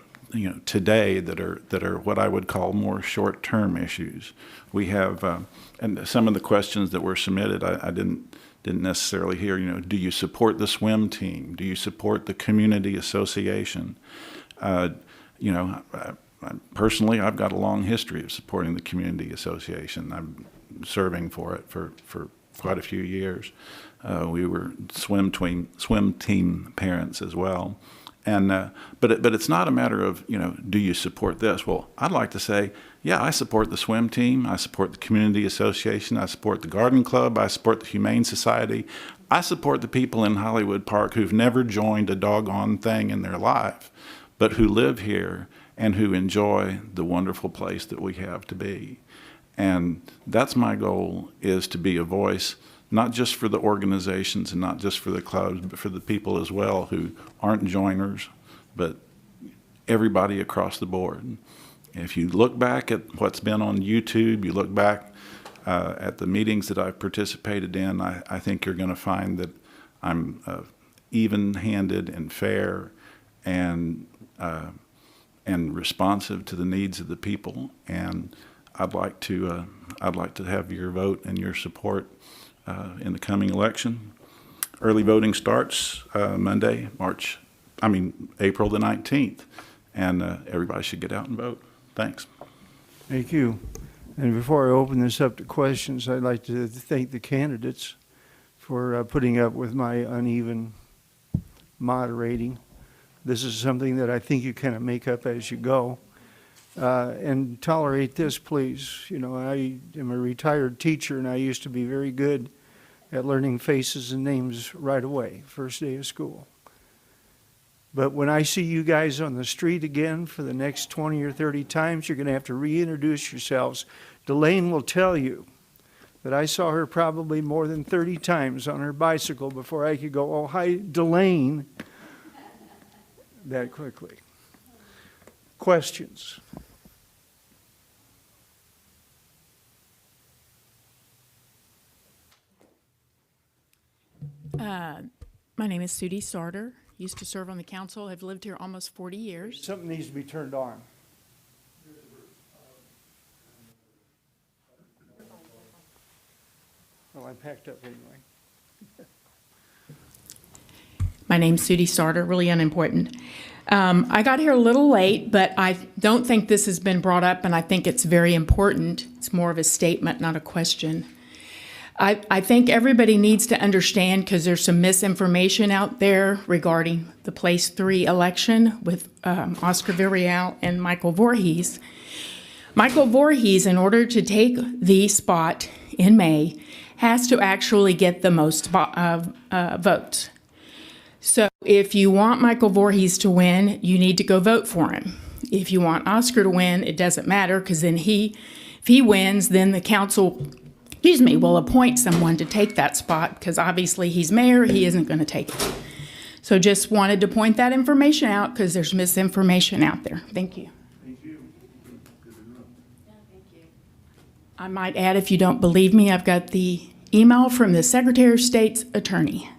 today that are what I would call more short-term issues. We have and some of the questions that were submitted I didn't necessarily hear. Do you support the swim team? Do you support the community association? Personally, I've got a long history of supporting the community association. I'm serving for it for quite a few years. We were swim team parents as well. And but it's not a matter of do you support this? Well, I'd like to say, yeah, I support the swim team. I support the community association. I support the garden club. I support the Humane Society. I support the people in Hollywood Park who've never joined a doggone thing in their life, but who live here and who enjoy the wonderful place that we have to be. And that's my goal, is to be a voice, not just for the organizations and not just for the clubs, but for the people as well who aren't joiners, but everybody across the board. If you look back at what's been on YouTube, you look back at the meetings that I've participated in, I think you're going to find that I'm even-handed and fair and responsive to the needs of the people. And I'd like to have your vote and your support in the coming election. Early voting starts Monday, April the 19th, and everybody should get out and vote. Thanks. Thank you. And before I open this up to questions, I'd like to thank the candidates for putting up with my uneven moderating. This is something that I think you kind of make up as you go. And tolerate this, please. I am a retired teacher, and I used to be very good at learning faces and names right away, first day of school. But when I see you guys on the street again for the next 20 or 30 times, you're going to have to reintroduce yourselves. Delane will tell you that I saw her probably more than 30 times on her bicycle before I could go, "Oh, hi, Delane," that quickly. Questions? My name is Sudie Sarter. Used to serve on the council. I've lived here almost 40 years. Something needs to be turned on. Well, I packed up anyway. My name's Sudie Sarter, really unimportant. I got here a little late, but I don't think this has been brought up, and I think it's very important. It's more of a statement, not a question. I think everybody needs to understand, because there's some misinformation out there regarding the Place 3 election with Oscar Villarreal and Michael Voorhees. Michael Voorhees, in order to take the spot in May, has to actually get the most votes. So If you want Michael Voorhees to win, you need to go vote for him. If you want Oscar to win, it doesn't matter, because then if he wins, then the council, will appoint someone to take that spot, because obviously he's mayor, he isn't going to take it. So just wanted to point that information out, because there's misinformation out there. Thank you. Thank you. I might add, if you don't believe me, I've got the email from the Secretary of State's attorney.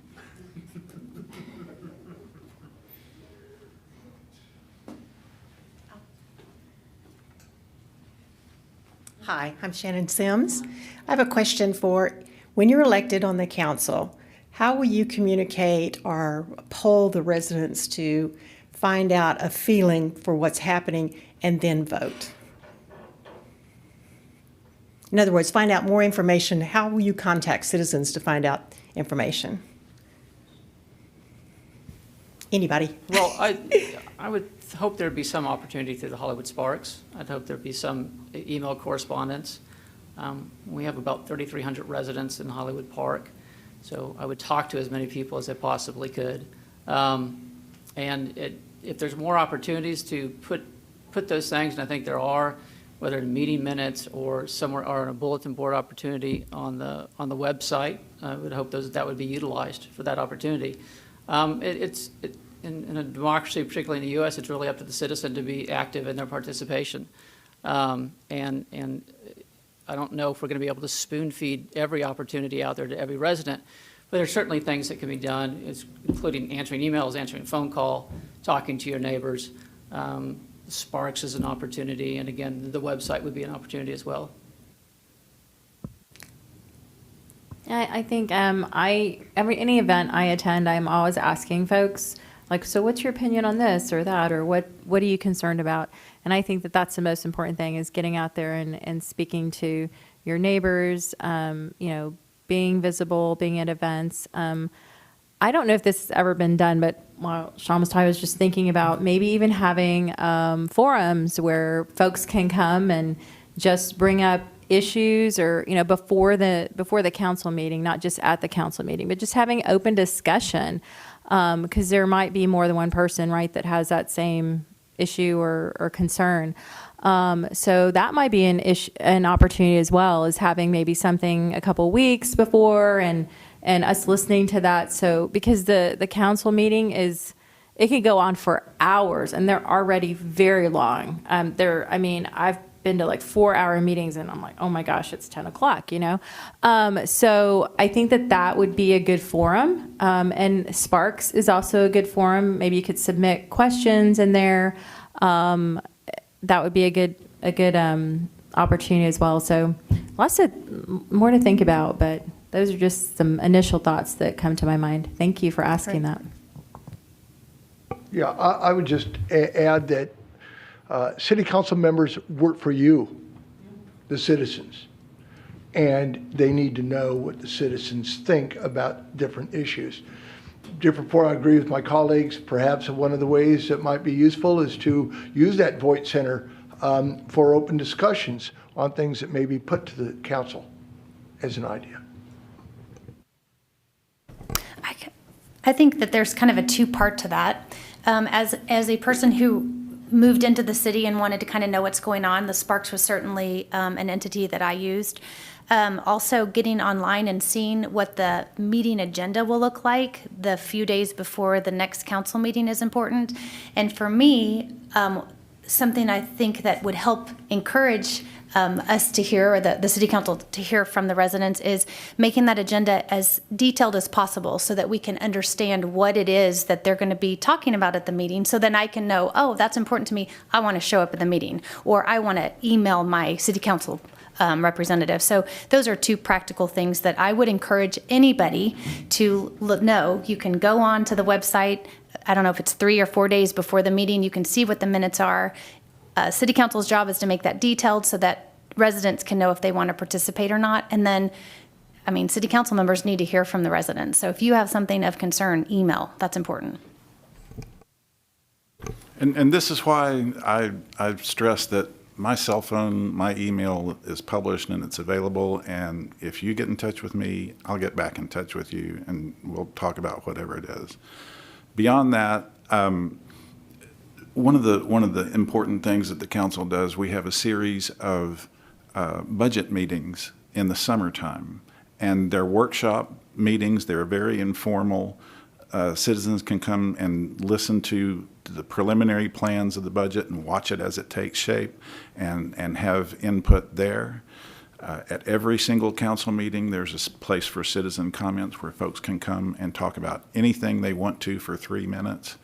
Hi, I'm Shannon Sims. I have a question for, when you're elected on the council, how will you communicate or poll the residents to find out a feeling for what's happening and then vote? In other words, find out more information. How will you contact citizens to find out information? Anybody? Well, I would hope there'd be some opportunity through the Hollywood Sparks. I'd hope there'd be some email correspondence. We have about 3,300 residents in Hollywood Park, so I would talk to as many people as I possibly could. If there's more opportunities to put those things, and I think there are, whether in meeting minutes or somewhere, or in a bulletin board opportunity on the website, I would hope that would be utilized for that opportunity. In a democracy, particularly in the U.S., it's really up to the citizen to be active in their participation. And I don't know if we're going to be able to spoon feed every opportunity out there to every resident, but there's certainly things that can be done, including answering emails, answering a phone call, talking to your neighbors. Sparks is an opportunity, and again, the website would be an opportunity as well. I think any event I attend, I'm always asking folks, like, so what's your opinion on this or that, or what are you concerned about? And I think that that's the most important thing, is getting out there and speaking to your neighbors, being visible, being at events. I don't know if this has ever been done, but while Sean was talking, I was just thinking about maybe even having forums where folks can come and just bring up issues, or before the council meeting, not just at the council meeting, but just having open discussion, because there might be more than one person, right, that has that same issue or concern. So that might be an opportunity as well, is having maybe something a couple weeks before and us listening to that. So because the council meeting it can go on for hours, and they're already very long. I've been to like 4-hour meetings, and I'm like, oh my gosh, it's 10 o'clock, So I think that would be a good forum. And Sparks is also a good forum. Maybe you could submit questions in there. That would be a good opportunity as well. So lots more to think about, but those are just some initial thoughts that come to my mind. Thank you for asking that. Yeah, I would just add that city council members work for you, the citizens, and they need to know what the citizens think about different issues. I agree with my colleagues. Perhaps one of the ways that might be useful is to use that Voight Center for open discussions on things that may be put to the council as an idea. I think that there's kind of a two-part to that. As a person who moved into the city and wanted to kind of know what's going on, the Sparks was certainly an entity that I used. Also, getting online and seeing what the meeting agenda will look like the few days before the next council meeting is important. And for me, something I think that would help encourage us to hear, or the city council to hear from the residents, is making that agenda as detailed as possible so that we can understand what it is that they're going to be talking about at the meeting. So then I can know, oh, that's important to me. I want to show up at the meeting, or I want to email my city council representative. So those are two practical things that I would encourage anybody to know. You can go on to the website. I don't know if it's 3 or 4 days before the meeting. You can see what the minutes are. City council's job is to make that detailed so that residents can know if they want to participate or not. And then, city council members need to hear from the residents. So if you have something of concern, email. That's important. And this is why I stress that my cell phone, my email is published and it's available. And if you get in touch with me, I'll get back in touch with you and we'll talk about whatever it is. Beyond that, one of the important things that the council does, we have a series of budget meetings in the summertime, and they're workshop meetings. They're very informal. Citizens can come and listen to the preliminary plans of the budget and watch it as it takes shape and have input there. At every single council meeting, there's a place for citizen comments where folks can come and talk about anything they want to for 3 minutes.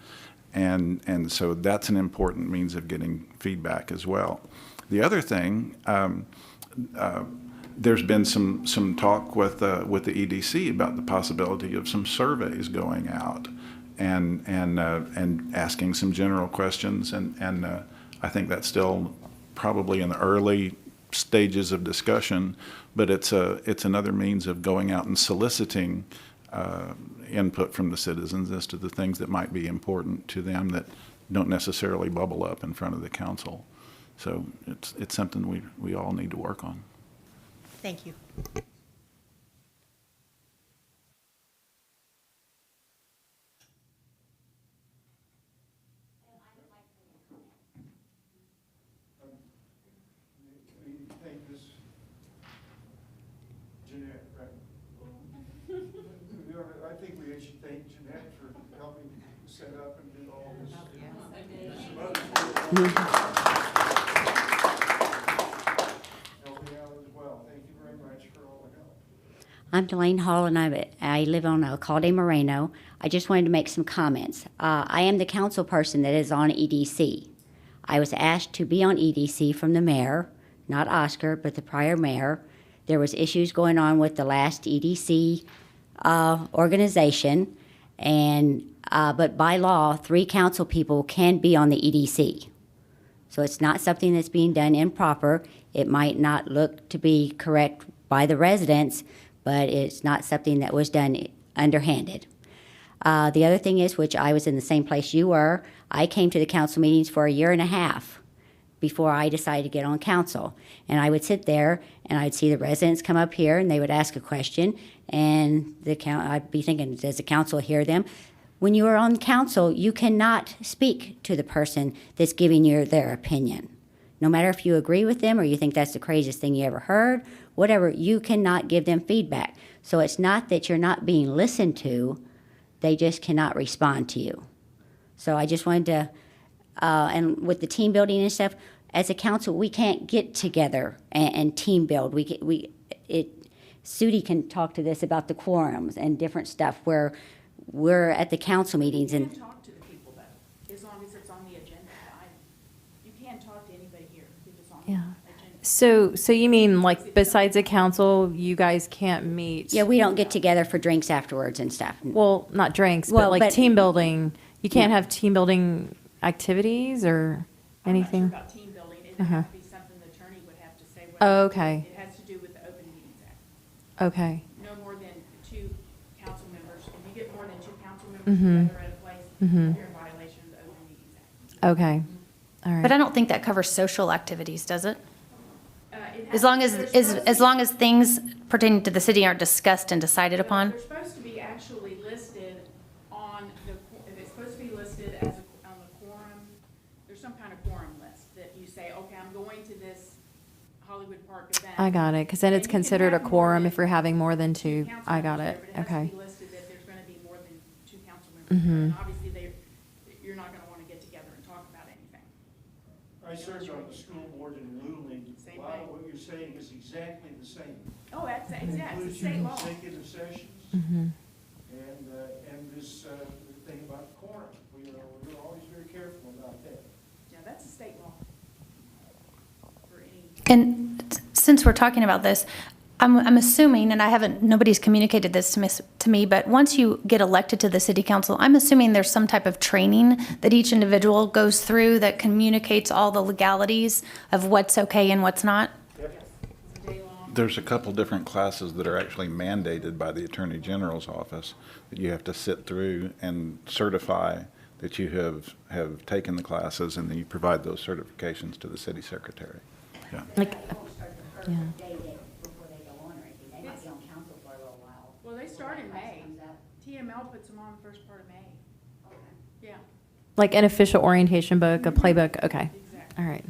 And so that's an important means of getting feedback as well. The other thing, there's been some talk with the EDC about the possibility of some surveys going out and asking some general questions, and I think that's still probably in the early stages of discussion, but it's another means of going out and soliciting input from the citizens as to the things that might be important to them that don't necessarily bubble up in front of the council. So it's something we all need to work on. Thank you. Thank this Jeanette, right? I think we should thank Jeanette for helping set up and do all this. Helping out as well. Thank you very much for all the help. I'm Delane Hall, and I live on Alcalde Moreno. I just wanted to make some comments. I am the council person that is on EDC. I was asked to be on EDC from the mayor, not Oscar, but the prior mayor. There was issues going on with the last EDC organization, and but by law, 3 council people can be on the EDC. So it's not something that's being done improper. It might not look to be correct by the residents, but it's not something that was done underhanded. The other thing is, which I was in the same place you were, I came to the council meetings for a year and a half before I decided to get on council. And I would sit there and I'd see the residents come up here and they would ask a question, and I'd be thinking, does the council hear them? When you are on council, you cannot speak to the person that's giving you their opinion. No matter if you agree with them or you think that's the craziest thing you ever heard, whatever, you cannot give them feedback. So it's not that you're not being listened to, they just cannot respond to you. So I just wanted to, and with the team building and stuff, as a council, we can't get together and team build. Sudi can talk to this about the quorums and different stuff where we're at the council meetings and. You can talk to the people though, as long as it's on the agenda. You can talk to anybody here if it's on the agenda. So you mean like besides the council, you guys can't meet? Yeah, we don't get together for drinks afterwards and stuff. Well, not drinks, Well, but like but- team building. You can't have team building activities or anything? I'm not sure about team building. It would Uh-huh. have to be something the attorney would have to say. Oh, okay. It has to do with the Open Meetings Act. Okay. No more than 2 council members. If you get more than 2 council members Mhm. together at a place, Mhm. you're in violation of the Open Meetings Act. Okay. All right. But I don't think that covers social activities, does it? It As has- long as, they're supposed to as long as things pertaining to the city aren't discussed and decided upon? They're supposed to be actually listed on it's supposed to be listed as on the quorum. There's some kind of quorum list that you say, okay, I'm going to this Hollywood Park event. I got it, because then it's And you can considered a have more quorum than if you're having more than 2. council I got members it. there, but it has Okay. to be listed that there's gonna be more than 2 council members there. Mhm. And obviously, you're not gonna wanna get together and talk about anything. I served on the school board in Luling. Same A lot thing. of what you're saying is exactly the same. Oh, that's, It exactly, includes it's a state law. executive sessions Mhm. and this thing about quorum. We're always very careful about that. Yeah, that's a state law. For any. And since we're talking about this, I'm assuming, and nobody's communicated this to me, but once you get elected to the city council, I'm assuming there's some type of training that each individual goes through that communicates all the legalities of what's okay and what's not? There's a couple different classes that are actually mandated by the Attorney General's office that you have to sit through and certify that you have taken the classes, and then you provide those certifications to the city secretary. Yeah. Like, yeah. Before they go on or anything, they might be on council for a little while. Well, they start in May. Comes out. TML puts them on the first part of May. Okay. Yeah. Like an official orientation book, a playbook? Okay. All right.